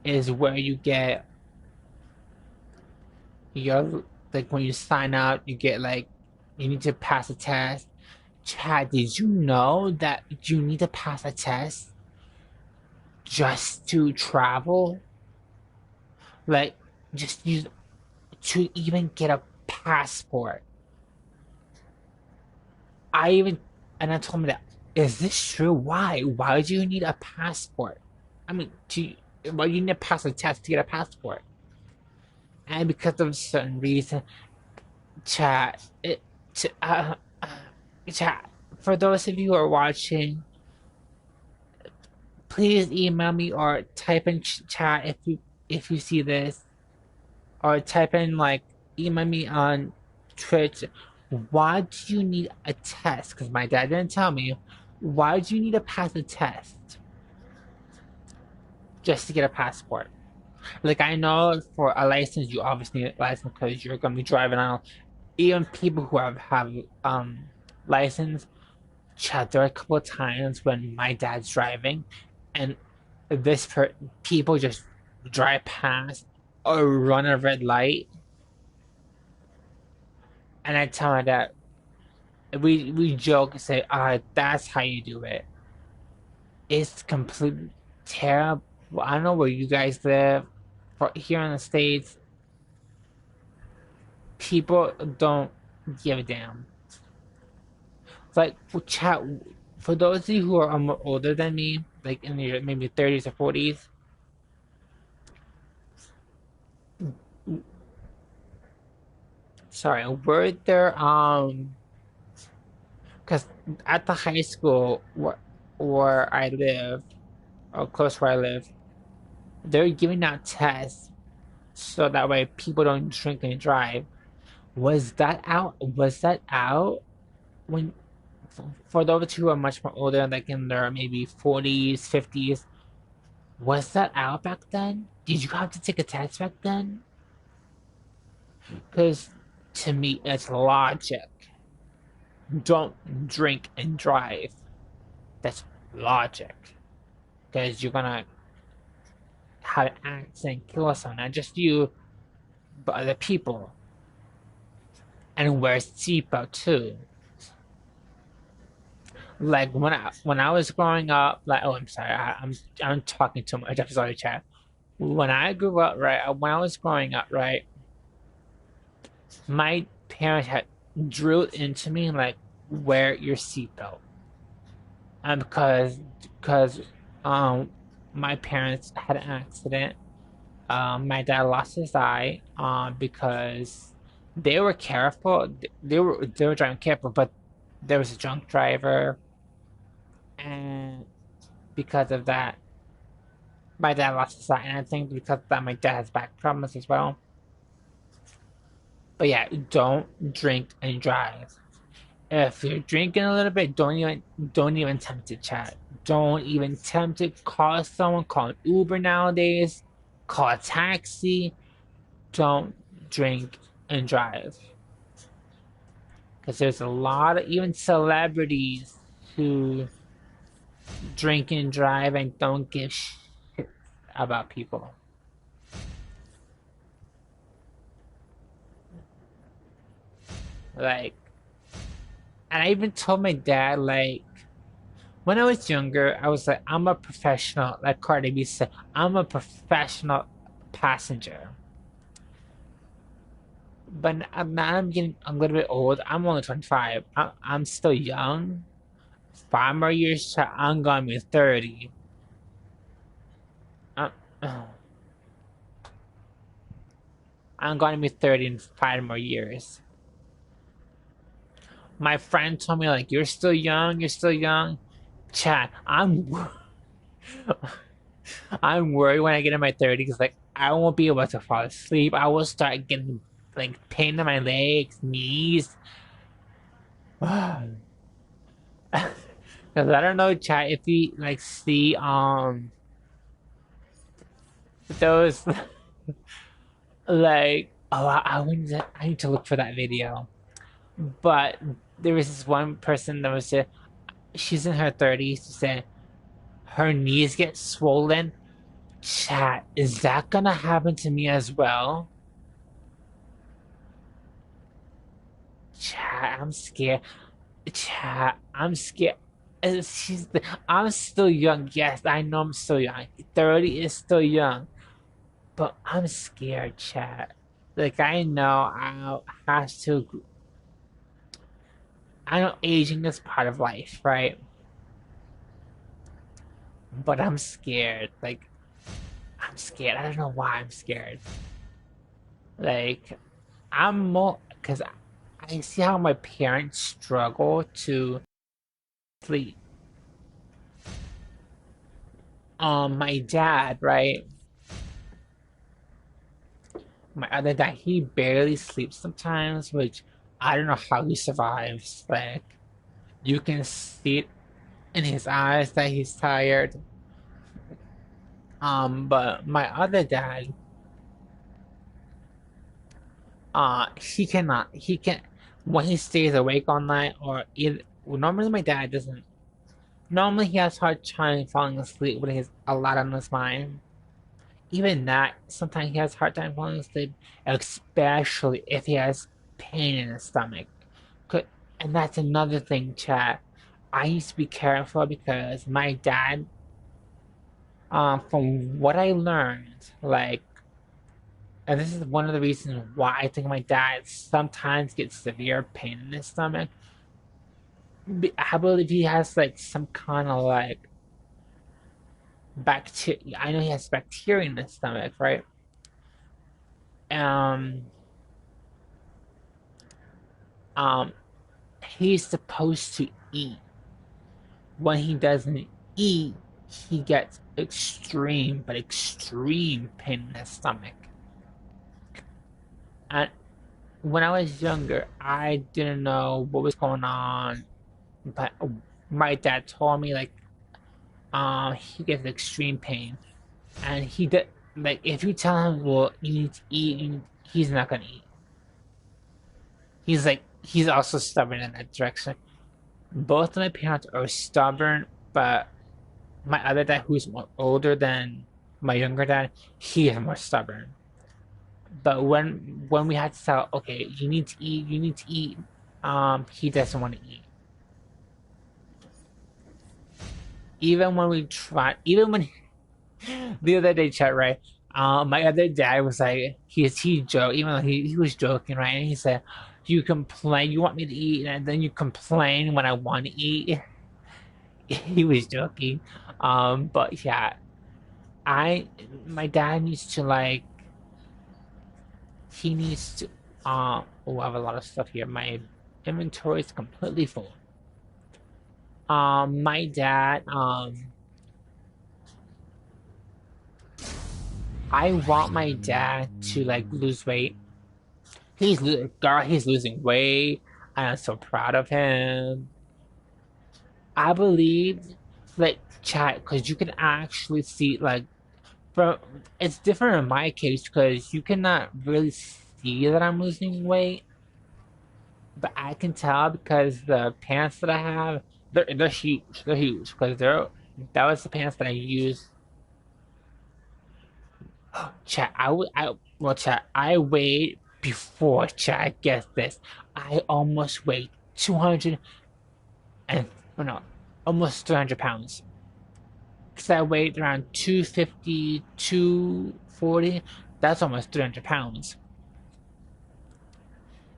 is where you get your like when you sign up, you get like you need to pass a test. Chad, did you know that you need to pass a test just to travel? Like, just use to even get a passport. I even and I told him that. Is this true? Why? Why do you need a passport? I mean, well, you need to pass a test to get a passport, and because of a certain reason, Chad, ch- uh, uh, chat. For those of you who are watching, please email me or type in chat if you see this, or type in like email me on Twitch. Why do you need a test? Because my dad didn't tell me. Why do you need to pass a test just to get a passport? Like I know for a license, you obviously need a license because you're gonna be driving on. Even people who have license, chat. There are a couple of times when my dad's driving, and people just drive past or run a red light, and I tell my dad, we joke and say, that's how you do it. It's completely terrible. I don't know where you guys live. For here in the States, people don't give a damn. It's like chat. For those of you who are older than me, like in your maybe 30s or 40s, sorry, were there because at the high school where I live, or close where I live, they're giving out tests so that way people don't drink and drive. Was that out? Was that out when for those who are much more older, like in their maybe 40s, 50s? Was that out back then? Did you have to take a test back then? Because to me, it's logic. Don't drink and drive. That's logic. Because you're gonna have an accident, kill someone, not just you, but other people. And wear seatbelt too. Like when I was growing up, like oh I'm sorry, I'm talking too much. I'm sorry, chat. When I grew up, right, when I was growing up, right, my parents had drilled into me like wear your seatbelt, and because my parents had an accident. My dad lost his eye because they were careful. They were driving careful, but there was a drunk driver, and because of that, my dad lost his eye. And I think because of that, my dad has back problems as well. But yeah, don't drink and drive. If you're drinking a little bit, don't even attempt to chat. Don't even attempt to call someone. Call an Uber nowadays. Call a taxi. Don't drink and drive. Because there's a lot of even celebrities who drink and drive and don't give shit about people. Like, and I even told my dad, like, when I was younger, I was like, I'm a professional, like Cardi B said, I'm a professional passenger. But now I'm getting a little bit old. I'm only 25. I'm still young. 5 more years, I'm gonna be 30. I'm, I'm gonna be 30 in 5 more years. My friend told me, like, you're still young, you're still young. Chat, I'm worried when I get in my 30s, like, I won't be able to fall asleep. I will start getting, like, pain in my legs, knees. Because I don't know, chat, if you, like, see, those, like, oh, I need to look for that video. But there was this one person that was, she's in her 30s, she said, her knees get swollen. Chat, is that gonna happen to me as well? Chat, I'm scared. Chat, I'm scared. I'm still young. Yes, I know I'm still young. 30 is still young. But I'm scared, chat. Like, I know I'll have to. I know aging is part of life, right? But I'm scared. Like, I'm scared. I don't know why I'm scared. Like, I'm more because I see how my parents struggle to sleep. My dad, right? My other dad, he barely sleeps sometimes, which I don't know how he survives. Like, you can see it in his eyes that he's tired. But my other dad, he cannot. He can when he stays awake all night, or either. Well, normally my dad doesn't. Normally he has hard time falling asleep when he has a lot on his mind. Even that, sometimes he has hard time falling asleep, especially if he has pain in his stomach. And that's another thing, chat. I used to be careful because my dad, from what I learned, like, and this is one of the reasons why I think my dad sometimes gets severe pain in his stomach. I believe he has like some kind of like bacteria. I know he has bacteria in his stomach, right? Um, um, he's supposed to eat. When he doesn't eat, he gets extreme, but extreme pain in his stomach. And when I was younger, I didn't know what was going on, but my dad told me like he gets extreme pain, and he did like if you tell him, well, you need to eat, he's not gonna eat. He's also stubborn in that direction. Both of my parents are stubborn, but my other dad, who's more older than my younger dad, he is more stubborn. But when we had to tell, okay, you need to eat, he doesn't want to eat. Even when we try, even when the other day, chat, right? My other dad was like, he joke, even though he was joking, right? And he said, "You complain, you want me to eat, and then you complain when I want to eat." He was joking, but yeah, I my dad needs to like he needs to. Oh, I have a lot of stuff here. My inventory is completely full. My dad, I want my dad to like lose weight. He's losing weight. I am so proud of him. I believe, like chat, because you can actually see like from it's different in my case because you cannot really see that I'm losing weight, but I can tell because the pants that I have, they're huge. They're huge because that was the pants that I used. Chat, chat. I weighed before chat. Guess this. I almost weighed 200 and no, almost 300 pounds. Because I weighed around 250, 240. That's almost 300 pounds.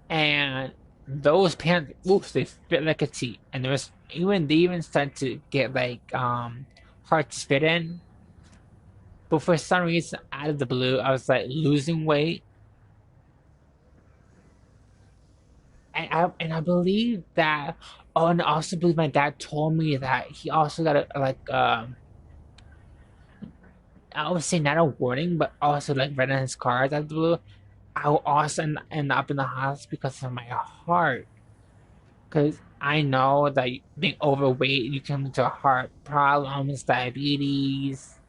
And those pants, oops, they fit like a T. And they even started to get like hard to fit in. But for some reason, out of the blue, I was like losing weight. And I believe that. Oh, and I also believe my dad told me that he also got a like I would say not a warning, but also like right on his card out of the blue. I will also end up in the hospital because of my heart. Because I know that being overweight, you can lead to heart problems, diabetes,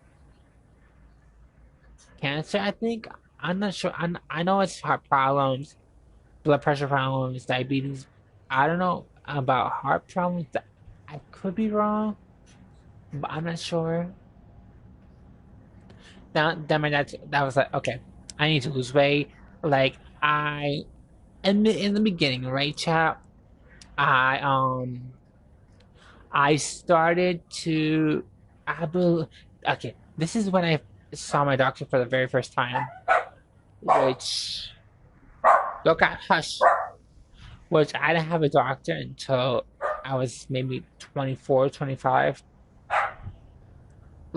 cancer. I think I'm not sure. I know it's heart problems, blood pressure problems, diabetes. I don't know about heart problems. I could be wrong, but I'm not sure. Then my dad that was like, okay, I need to lose weight. Like in the beginning, right, chat? I I started to I bel okay. This is when I saw my doctor for the very first time, which look at hush, which I didn't have a doctor until I was maybe 24, 25.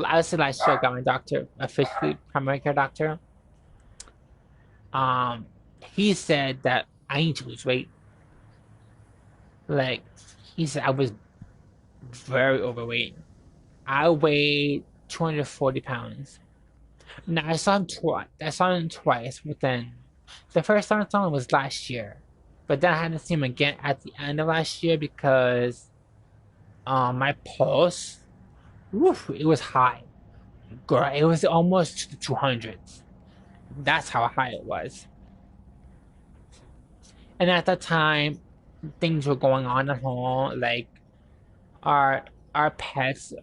I was the last year I got my doctor, officially primary care doctor. Um, he said that I need to lose weight. Like he said, I was very overweight. I weighed 240 pounds. Now I saw him twice. I saw him twice within. The first time I saw him was last year, but then I hadn't seen him again at the end of last year because my pulse, woof, it was high. Girl, it was almost to the 200s. That's how high it was. And at that time, things were going on at home, like our our pets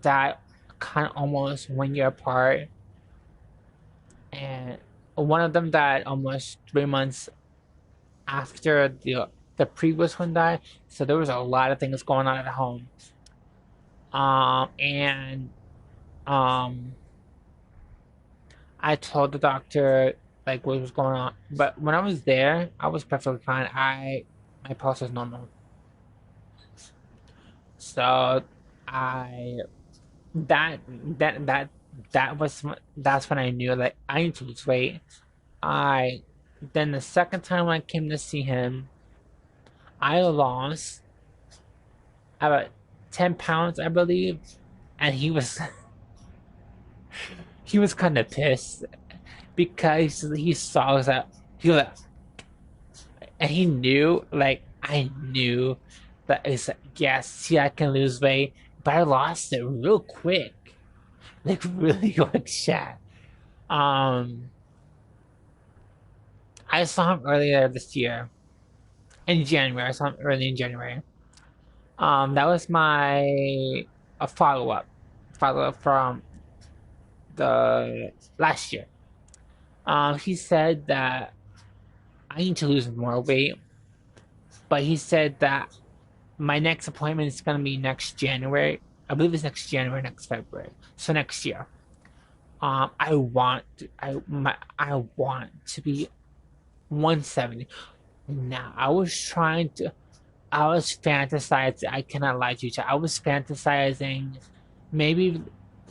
that kind of almost 1 year apart, and one of them died almost 3 months after the previous one died. So there was a lot of things going on at home. And um, I told the doctor like what was going on, but when I was there, I was perfectly fine. My pulse was normal, so I that that that that's when I knew like I need to lose weight. I then the second time I came to see him, I lost about 10 pounds, I believe, and he was kind of pissed because he saw that he was, and he knew, like I knew that it's like, yes, see, I can lose weight, but I lost it real quick, like really quick, chat. Um, I saw him earlier this year in January. I saw him early in January. That was my a follow up from the last year. He said that I need to lose more weight, but he said that my next appointment is gonna be next January. I believe it's next January, next February, so next year. I want to be 170. Now I was fantasizing. I cannot lie to you. I was fantasizing maybe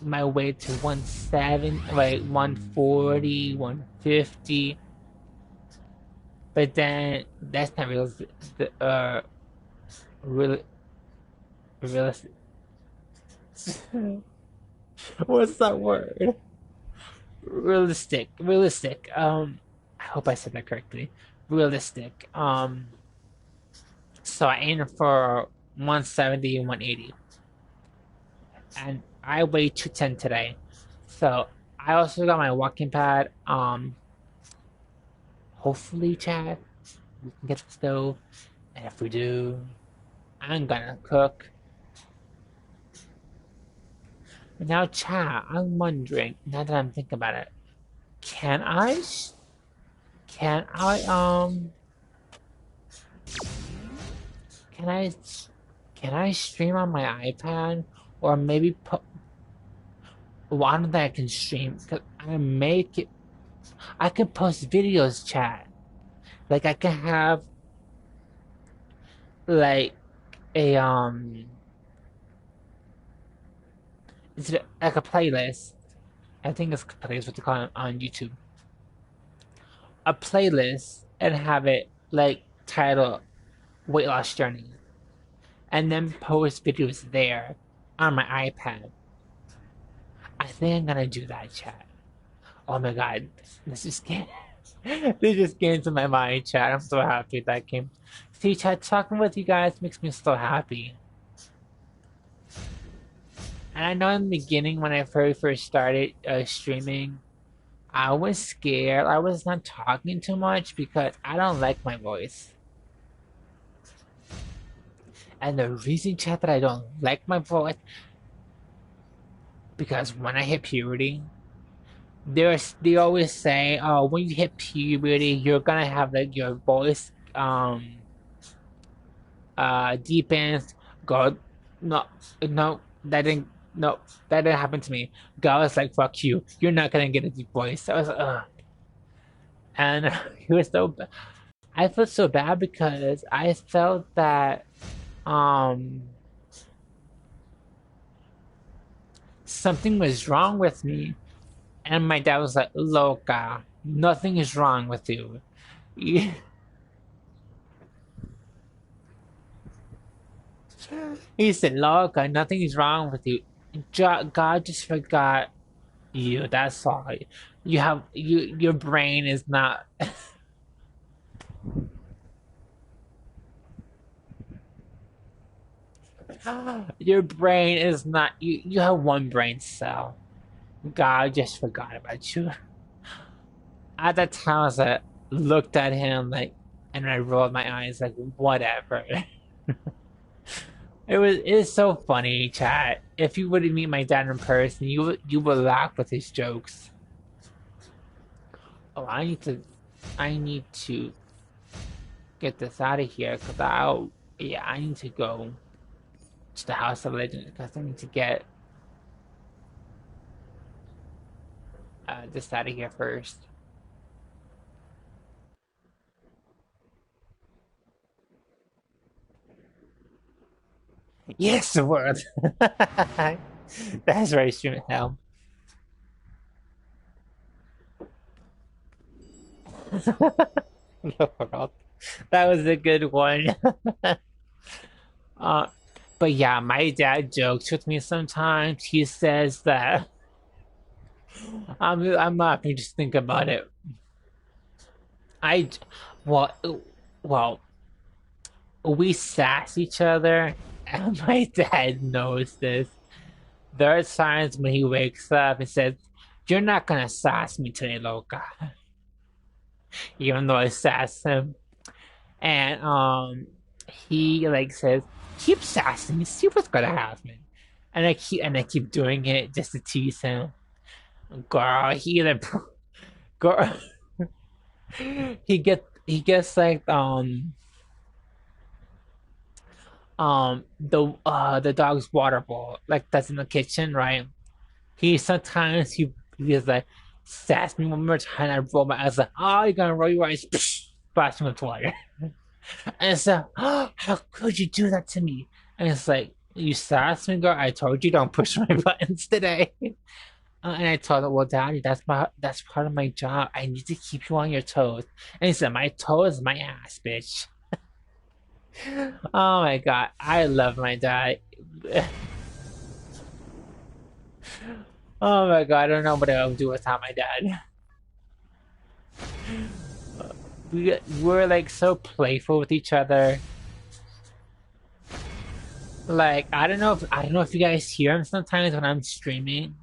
my way to 170, like 140, 150. But then that's not real, realistic. What's that word? Realistic. I hope I said that correctly. Realistic. So I aimed for 170 and 180, and I weigh 210 today. So I also got my walking pad. Hopefully, Chad, we can get the stove, and if we do, I'm gonna cook. But now, Chad, I'm wondering. Now that I'm thinking about it, can I? Can I? Can I? Can I stream on my iPad, or maybe put? Well, I don't think I can stream because I make it. I can post videos, chat. Like I can have like a it's like a playlist. I think it's a playlist what they call it on YouTube. A playlist and have it like titled "Weight Loss Journey," and then post videos there on my iPad. I think I'm gonna do that, chat. Oh my god, this just came. This just came to my mind, chat. I'm so happy that came. See, chat, talking with you guys makes me so happy. And I know in the beginning when I very first started streaming, I was scared. I was not talking too much because I don't like my voice. And the reason, chat, that I don't like my voice, because when I hit puberty, they always say, oh, when you hit puberty, you're gonna have like your voice deepens. God, no, no, that didn't. No, that didn't happen to me. God was like, "Fuck you! You're not gonna get a deep voice." I was, and he was so. I felt so bad because I felt that um something was wrong with me, and my dad was like, "Loca, nothing is wrong with you." He said, "Loca, nothing is wrong with you. God just forgot you. That's all. You have your brain is not." Your brain is not you have one brain cell. God just forgot about you. At that time I was like, looked at him like, and I rolled my eyes like whatever. It's so funny, chat. If you were to meet my dad in person, you would laugh with his jokes. Oh, I need to get this out of here because I need to go to the House of Legends because I need to get this out of here first. Yes, the word. That's very stream hell. The world. That was a good one. uh, But yeah, my dad jokes with me sometimes. He says that I'm laughing just think about it. I well well we sass each other, and my dad knows this. There are times when he wakes up and says, "You're not gonna sass me today, Loca," even though I sass him. And he like says, "Keep sassing me, see what's gonna happen." And I keep doing it just to tease him. Girl, girl, he gets like the dog's water bowl like that's in the kitchen, right? He is like sass me one more time. I roll my eyes like, oh, you're gonna roll your eyes, splash me with water. And it's like, oh, how could you do that to me? And it's like, you sass me, girl. I told you don't push my buttons today. And I told him, well, Daddy, that's part of my job. I need to keep you on your toes. And he said, my toes, my ass, bitch. Oh my God, I love my dad. Oh my God, I don't know what I would do without my dad. We're like so playful with each other. Like I don't know if you guys hear him sometimes when I'm streaming.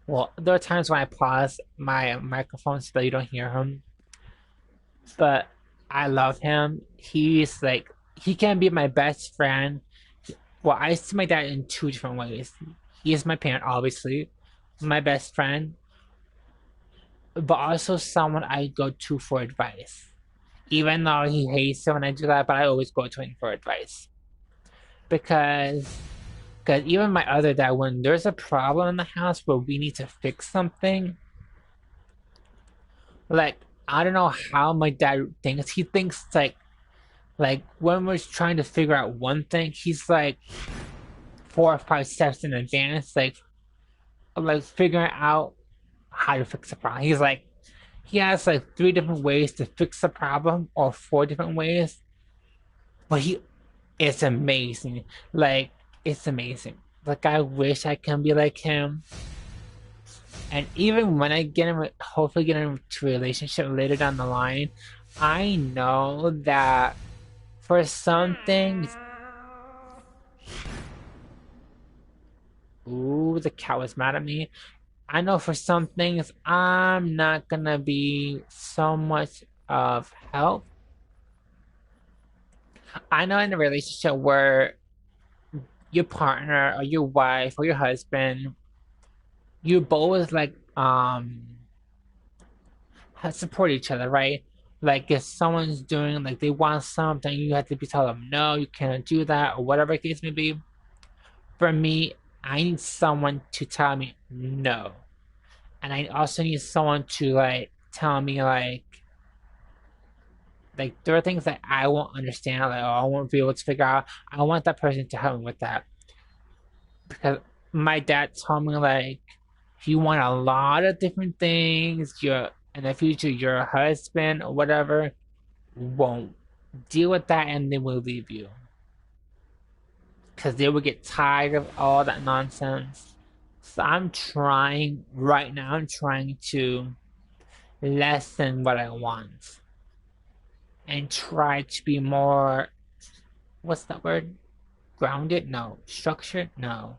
Well, there are times when I pause my microphone so that you don't hear him. But I love him. He can be my best friend. Well, I see my dad in two different ways. He is my parent, obviously, my best friend, but also someone I go to for advice. Even though he hates it when I do that, but I always go to him for advice. Because because even my other dad, when there's a problem in the house where we need to fix something, like I don't know how my dad thinks. He thinks like when we're trying to figure out one thing, he's like 4 or 5 steps in advance, like figuring out how to fix a problem. He has like 3 different ways to fix a problem or 4 different ways, but he it's amazing. Like it's amazing. Like I wish I can be like him. And even when I hopefully get into a relationship later down the line, I know that for some things, ooh, the cat was mad at me. I know for some things I'm not gonna be so much of help. I know in a relationship where your partner or your wife or your husband, you both like support each other, right? Like if someone's doing like they want something, you have to be tell them no, you can't do that, or whatever the case may be. For me, I need someone to tell me no. And I also need someone to like tell me like there are things that I won't understand, like oh, I won't be able to figure out. I want that person to help me with that. Because my dad told me like if you want a lot of different things, your in the future your husband or whatever won't deal with that and they will leave you. Because they will get tired of all that nonsense. So I'm trying to lessen what I want and try to be more, what's that word? Grounded? No. Structured? No.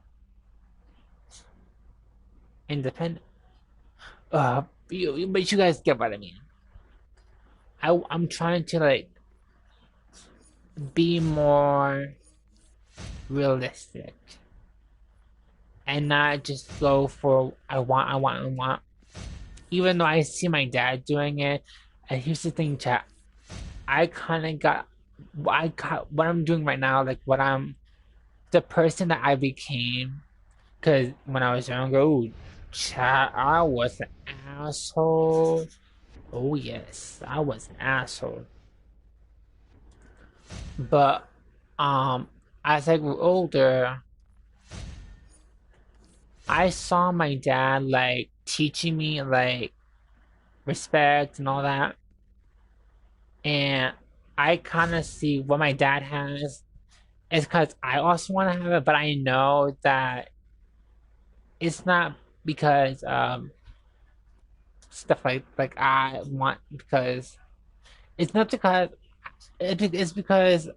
Independent? But you guys get what I mean. I'm trying to like be more realistic and not just go for I want. Even though I see my dad doing it, and here's the thing, chat. I kind of got, I got what I'm doing right now, like what I'm, the person that I became. Because when I was younger, ooh, chat, I was an asshole. Oh yes, I was an asshole. But as I grew older, I saw my dad like teaching me like respect and all that, and I kind of see what my dad has, it's because I also want to have it, but I know that it's not because stuff like I want because it's not because it's because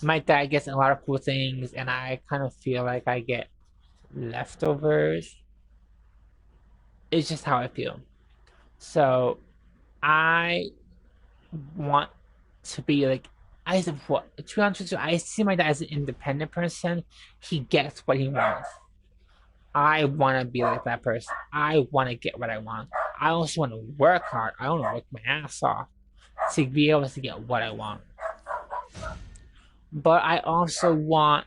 my dad gets a lot of cool things, and I kind of feel like I get leftovers. It's just how I feel. So I want to be like I said what to be honest with you, I see my dad as an independent person. He gets what he wants. I want to be like that person. I want to get what I want. I also want to work hard. I want to work my ass off to be able to get what I want. But I also want.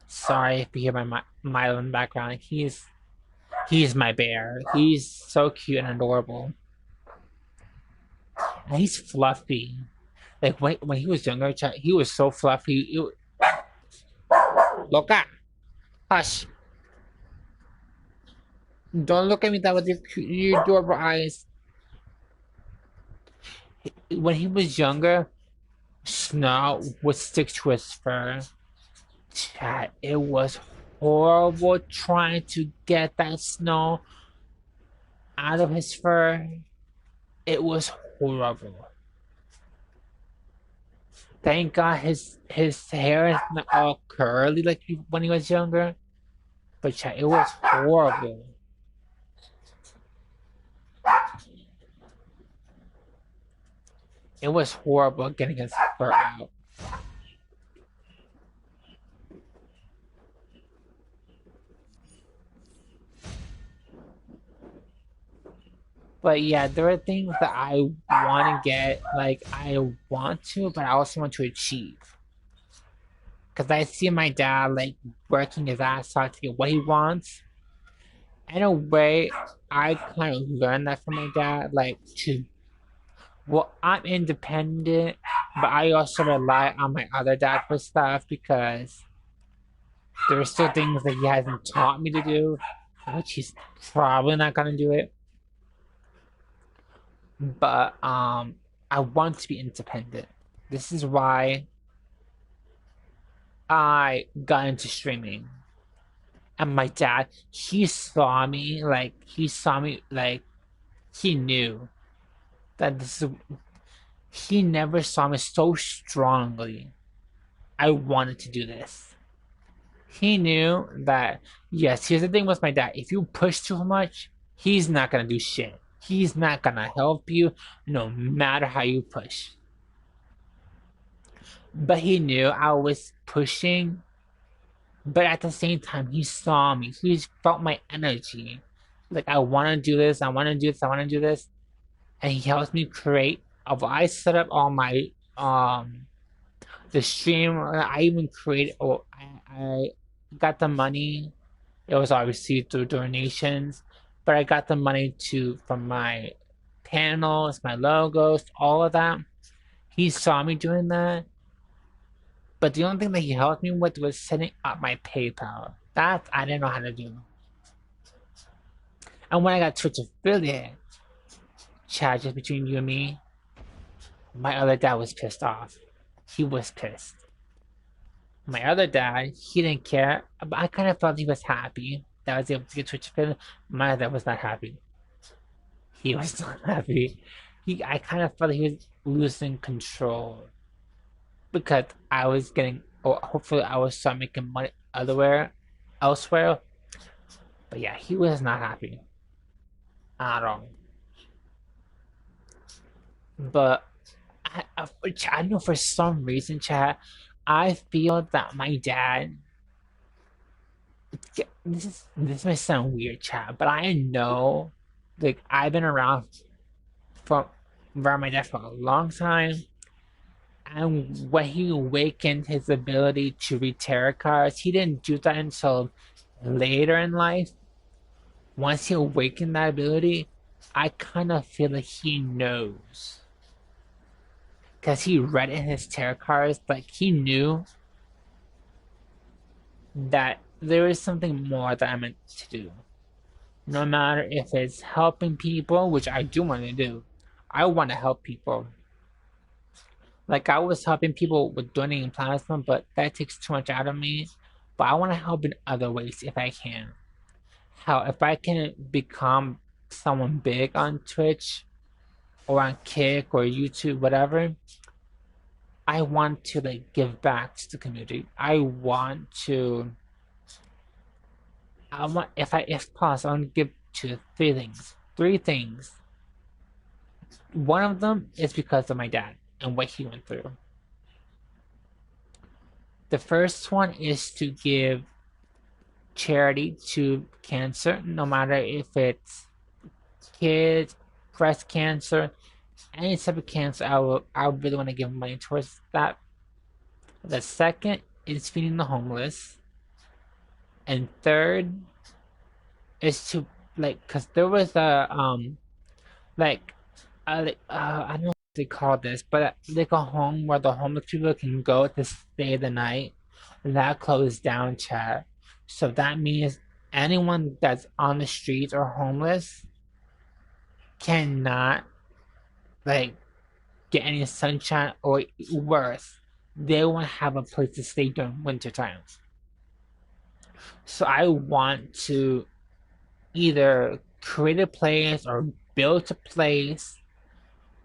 Sorry if you hear my Milo in the background. He's my bear. He's so cute and adorable. And he's fluffy. Like when he was younger, he was so fluffy. Loca, hush! Don't look at me that with your adorable eyes. When he was younger, snow would stick to his fur. Chat, it was horrible trying to get that snow out of his fur. It was horrible. Thank God his hair is not all curly like when he was younger. But chat, it was horrible. It was horrible getting his fur out. But yeah, there are things that I want to get, like I want to, but I also want to achieve. Because I see my dad like working his ass off to get what he wants. In a way, I kind of learned that from my dad, like to, well, I'm independent, but I also rely on my other dad for stuff because there are still things that he hasn't taught me to do, which he's probably not gonna do it. But I want to be independent. This is why I got into streaming. And my dad, he knew that he never saw me so strongly. I wanted to do this. He knew that, yes, here's the thing with my dad. If you push too much, he's not gonna do shit. He's not gonna help you no matter how you push. But he knew I was pushing, but at the same time, he saw me. He felt my energy. Like, I wanna do this, I wanna do this, I wanna do this. And he helps me create. I set up all my, the stream. I even created, I got the money. It was obviously through donations, but I got the money from my panels, my logos, all of that. He saw me doing that, but the only thing that he helped me with was setting up my PayPal. That I didn't know how to do. And when I got Twitch affiliate, chat just between you and me, my other dad was pissed off. He was pissed. My other dad, he didn't care, but I kind of felt he was happy that I was able to get Twitch affiliate. My dad was not happy. He was not happy. I kind of felt he was losing control because I was getting, or hopefully I was start making money elsewhere. But yeah, he was not happy at all. But I don't know, for some reason, chat, I feel that my dad. This might sound weird, chat, but I know, like I've been around my dad for a long time, and when he awakened his ability to read tarot cards, he didn't do that until later in life. Once he awakened that ability, I kind of feel like he knows. Because he read in his tarot cards, like he knew that there is something more that I'm meant to do. No matter if it's helping people, which I do want to do. I want to help people. Like I was helping people with donating plasma, but that takes too much out of me. But I want to help in other ways if I can. How if I can become someone big on Twitch or on Kick or YouTube, whatever, I want to like give back to the community. I want if possible, I want to give to three things. Three things. One of them is because of my dad and what he went through. The first one is to give charity to cancer, no matter if it's kids, breast cancer, any type of cancer. I really want to give money towards that. The second is feeding the homeless, and third is to like, cause there was like I don't know what they call this, but like a home where the homeless people can go to stay the night. That closed down, chat. So that means anyone that's on the streets or homeless cannot like get any sunshine or worse, they won't have a place to stay during winter times. So I want to either create a place or build a place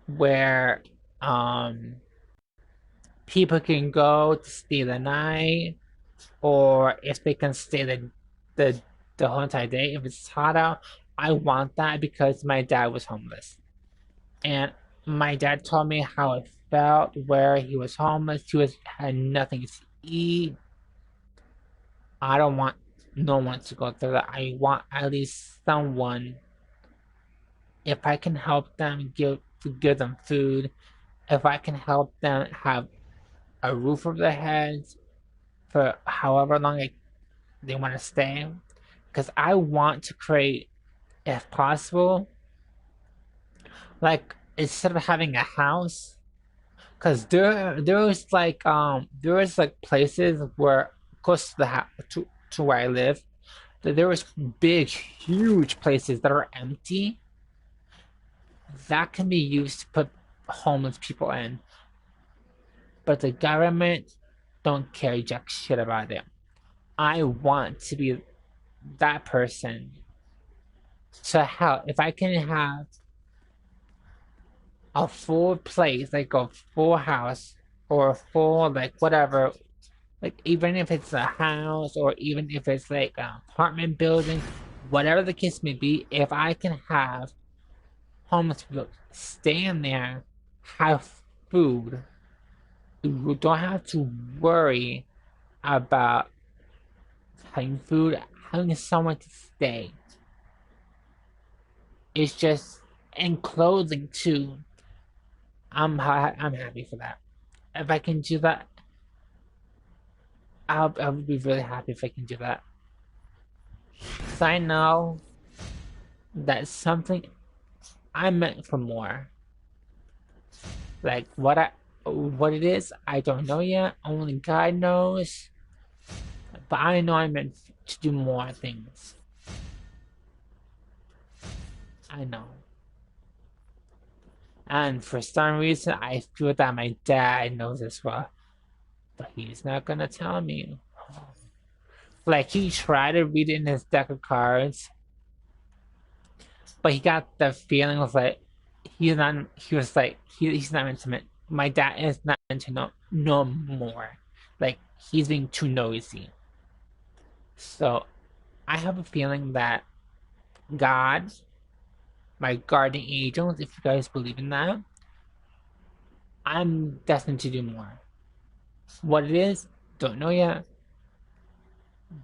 where people can go to stay the night, or if they can stay the the whole entire day if it's hot out. I want that because my dad was homeless, and my dad told me how it felt where he was homeless. He was had nothing to eat. I don't want no one to go through that. I want at least someone, if I can help them, give them food, if I can help them have a roof over their heads for however long they want to stay. Because I want to create, if possible, like instead of having a house, because there was like places where close to the to where I live, that there was big, huge places that are empty that can be used to put homeless people in, but the government don't care jack shit about it. I want to be that person to help. If I can have a full place, like a full house or a full like whatever, like even if it's a house or even if it's like an apartment building, whatever the case may be, if I can have homeless people stay in there, have food, you don't have to worry about having food, having somewhere to stay. It's just and clothing too. I'm happy for that. If I can do that, I would be really happy if I can do that. So I know that's something I meant for more. Like what it is, I don't know yet. Only God knows. But I know I meant to do more things. I know. And for some reason, I feel that my dad knows as well. But he's not gonna tell me. Like, he tried to read it in his deck of cards, but he got the feeling of like, he's not meant to, my dad is not meant to know no more. Like, he's being too noisy. So, I have a feeling that God, my guardian angels, if you guys believe in that, I'm destined to do more. What it is, don't know yet,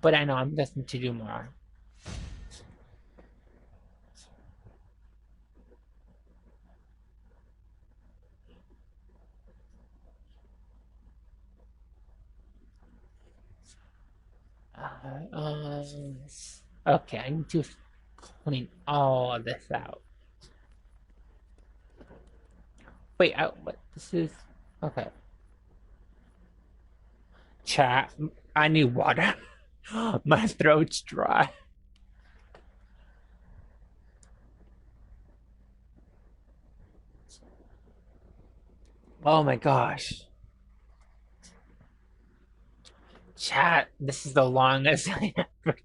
but I know I'm destined to do more. Okay, I need to clean all of this out. Wait, what? This is okay. Chat, I need water. My throat's dry. Oh my gosh. Chat, this is the longest I ever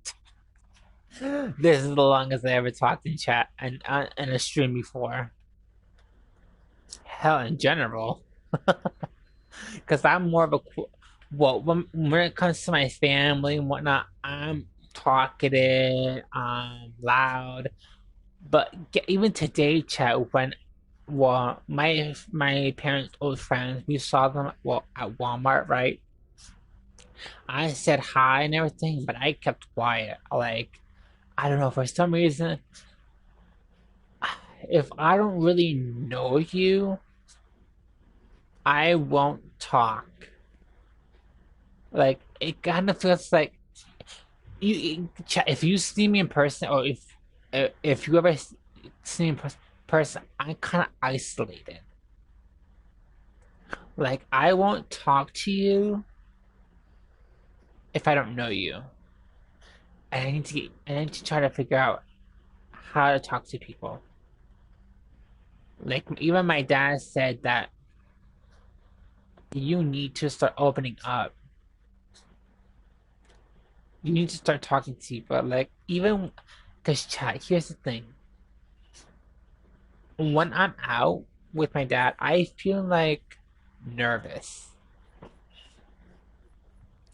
this is the longest I ever talked in chat and in a stream before. Hell, in general, because I'm more of a well when it comes to my family and whatnot, I'm talkative, loud. But even today, chat when well my parents' old friends, we saw them well at Walmart, right? I said hi and everything, but I kept quiet. Like I don't know for some reason, if I don't really know you, I won't talk. Like it kind of feels like if you see me in person or if you ever see me in person, I'm kind of isolated. Like I won't talk to you if I don't know you. And I need to try to figure out how to talk to people. Like even my dad said that you need to start opening up. You need to start talking to people. Like even because chat. Here's the thing. When I'm out with my dad, I feel like nervous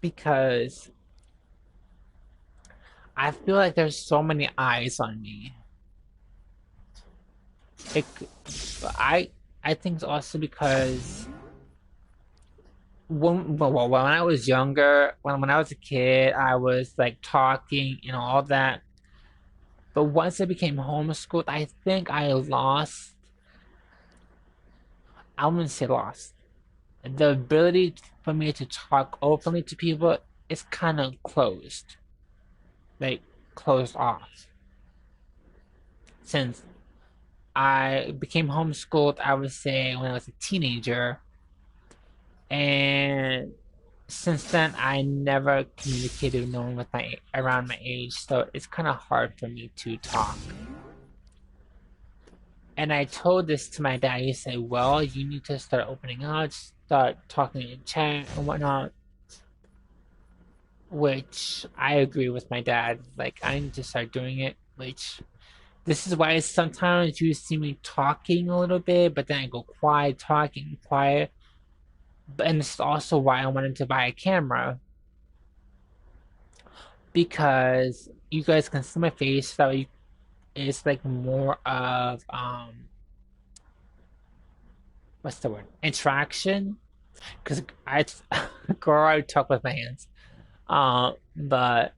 because I feel like there's so many eyes on me. It, I I think it's also because when I was younger, when I was a kid, I was like talking and all that. But once I became homeschooled, I think I lost. I wouldn't say lost. The ability for me to talk openly to people is kind of closed, like closed off. Since I became homeschooled, I would say when I was a teenager, and since then I never communicated with no one with my around my age, so it's kind of hard for me to talk. And I told this to my dad. He said, "Well, you need to start opening up, start talking in chat and whatnot." Which I agree with my dad. Like I need to start doing it. Which this is why sometimes you see me talking a little bit, but then I go quiet, talking quiet. But and this is also why I wanted to buy a camera because you guys can see my face. So it's like more of what's the word? Interaction. Because I girl, I talk with my hands. But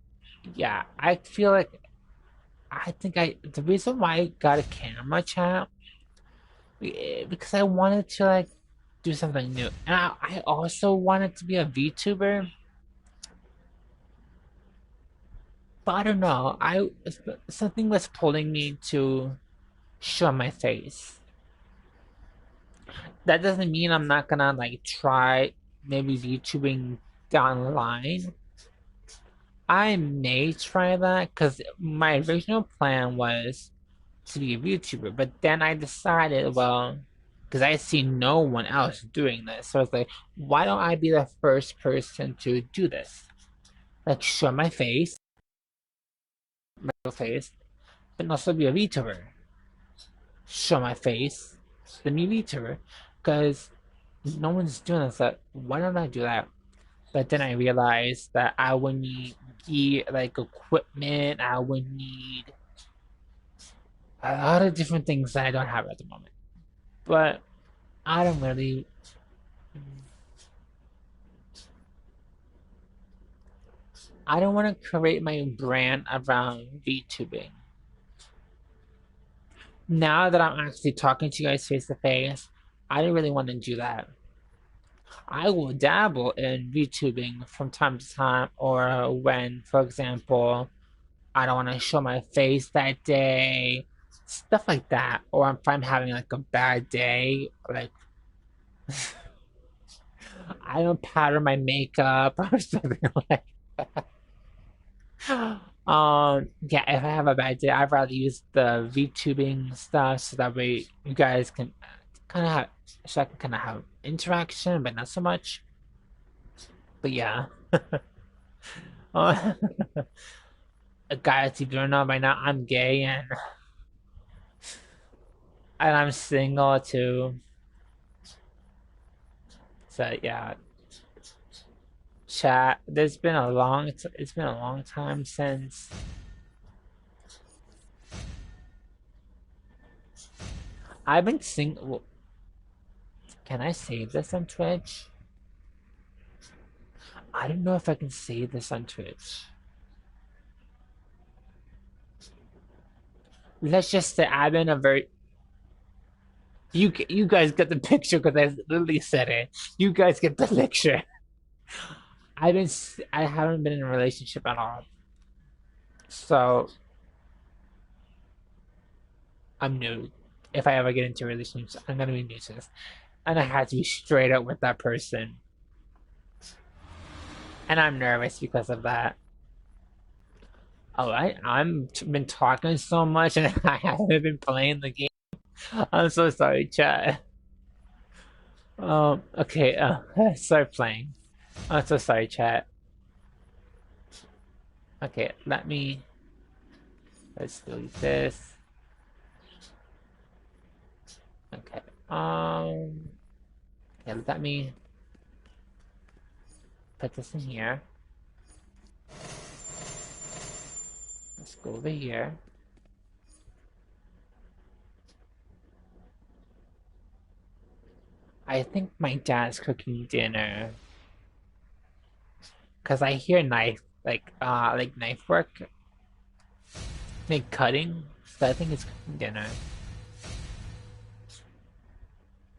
yeah, I feel like I think I the reason why I got a camera chat because I wanted to like do something new, and I also wanted to be a VTuber, but I don't know. Something was pulling me to show my face. That doesn't mean I'm not gonna like try maybe VTubing down the line. I may try that because my original plan was to be a YouTuber, but then I decided, well, because I see no one else doing this, so I was like, why don't I be the first person to do this? Like, show my real face, but also be a VTuber. Show my face, then be a VTuber, because no one's doing this. So why don't I do that? But then I realized that I would need gear, like equipment. I would need a lot of different things that I don't have at the moment. But I don't really. I don't want to create my brand around VTubing. Now that I'm actually talking to you guys face to face, I don't really want to do that. I will dabble in VTubing from time to time, or when, for example, I don't want to show my face that day, stuff like that. Or if I'm having like a bad day, like I don't powder my makeup or something like yeah, if I have a bad day, I'd rather use the VTubing stuff so that way you guys can kind of have, so I can kind of have interaction, but not so much. But yeah, uh, guys, if you don't know by now, I'm gay and I'm single too. So yeah, chat. It's been a long time since I've been single. Can I save this on Twitch? I don't know if I can save this on Twitch. Let's just say I've been a very you guys get the picture because I literally said it. You guys get the picture. I haven't been in a relationship at all, so I'm new. If I ever get into a relationship, I'm gonna be new to this, and I had to be straight up with that person, and I'm nervous because of that. Oh, I'm been talking so much, and I haven't been playing the game. I'm so sorry, chat. Okay, start playing. I'm so sorry, chat. Okay, let's delete this. Okay, yeah, let me put this in here. Let's go over here. I think my dad's cooking dinner. Cause I hear like knife work, like cutting. So I think it's cooking dinner.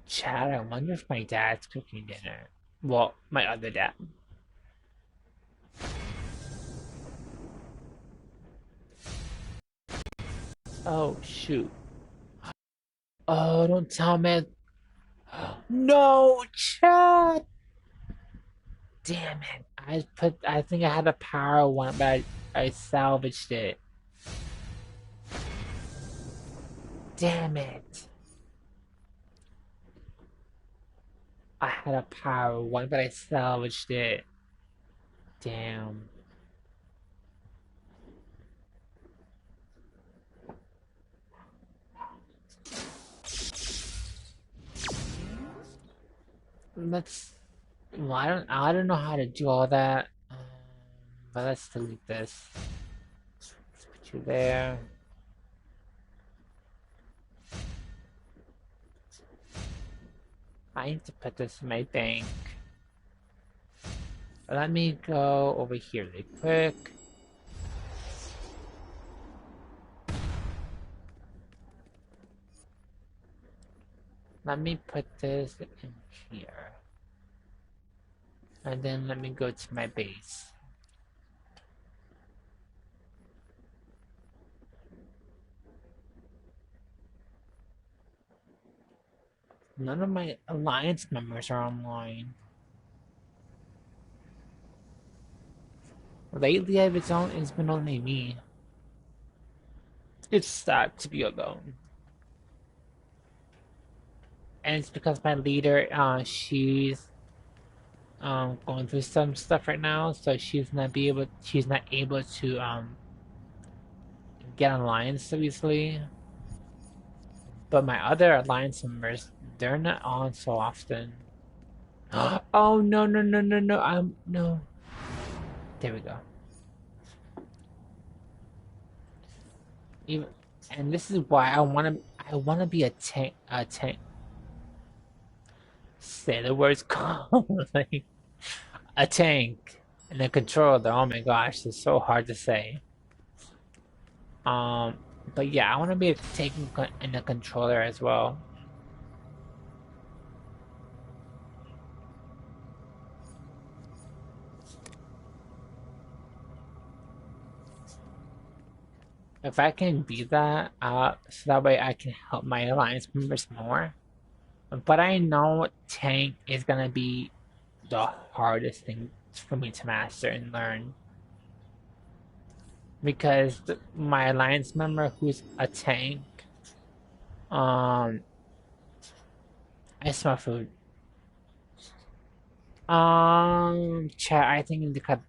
Chad, I wonder if my dad's cooking dinner. Well, my other dad. Oh shoot. Oh, don't tell me. No, Chad. Damn it. I think I had a power one, but I salvaged it. Damn it. I had a power one, but I salvaged it. Damn. Let's. Well, I don't know how to do all that. But let's delete this. Let's put you there. I need to put this in my bank. Let me go over here really quick. Let me put this in here. And then let me go to my base. None of my alliance members are online. Lately, it's been only me. It's sad to be alone. And it's because my leader, she's going through some stuff right now, so she's not able to get online so easily. But my other alliance members, they're not on so often. Oh no no no no no! No. There we go. Even, and this is why I wanna be a tank. Say the words calmly. A tank and a controller. Oh my gosh, it's so hard to say. Um, but yeah, I want to be a tank and a controller as well. If I can be that, so that way I can help my alliance members more. But I know tank is gonna be the hardest thing for me to master and learn. Because my alliance member who's a tank, um, I smell food. Chat, I think I need to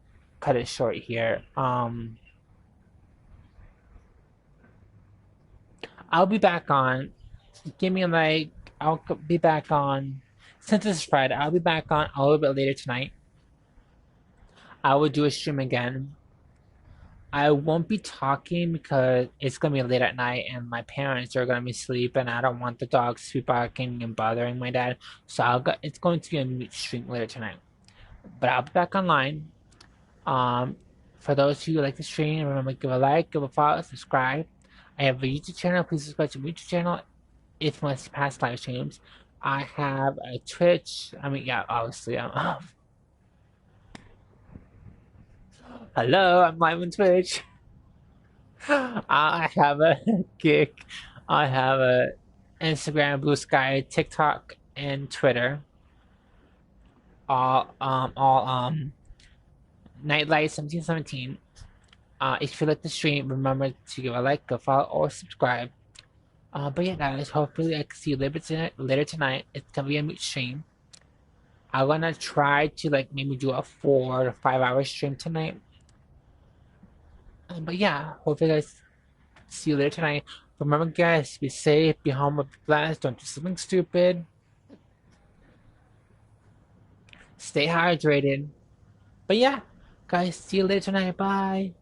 cut it short here. I'll be back on. Give me like be back on. Since it's Friday, I'll be back on a little bit later tonight. I will do a stream again. I won't be talking because it's gonna be late at night and my parents are gonna be asleep and I don't want the dogs to be barking and bothering my dad. So it's going to be a mute stream later tonight. But I'll be back online. Um, for those who like the stream, remember give a like, give a follow, subscribe. I have a YouTube channel. Please subscribe to my YouTube channel if you want to see past live streams. I have a Twitch. I mean, yeah, obviously, hello, I'm live on Twitch. I have a Kick. I have a Instagram, Blue Sky, TikTok, and Twitter. All Nightlight 1717. If you like the stream, remember to give a like, a follow, or subscribe. But yeah, guys, hopefully I can see you later tonight. It's gonna be a mute stream. I'm gonna try to like maybe do a 4 to 5 hour stream tonight. But yeah, hopefully guys see you later tonight. Remember, guys, be safe, be home, be blessed. Don't do something stupid. Stay hydrated. But yeah, guys, see you later tonight. Bye.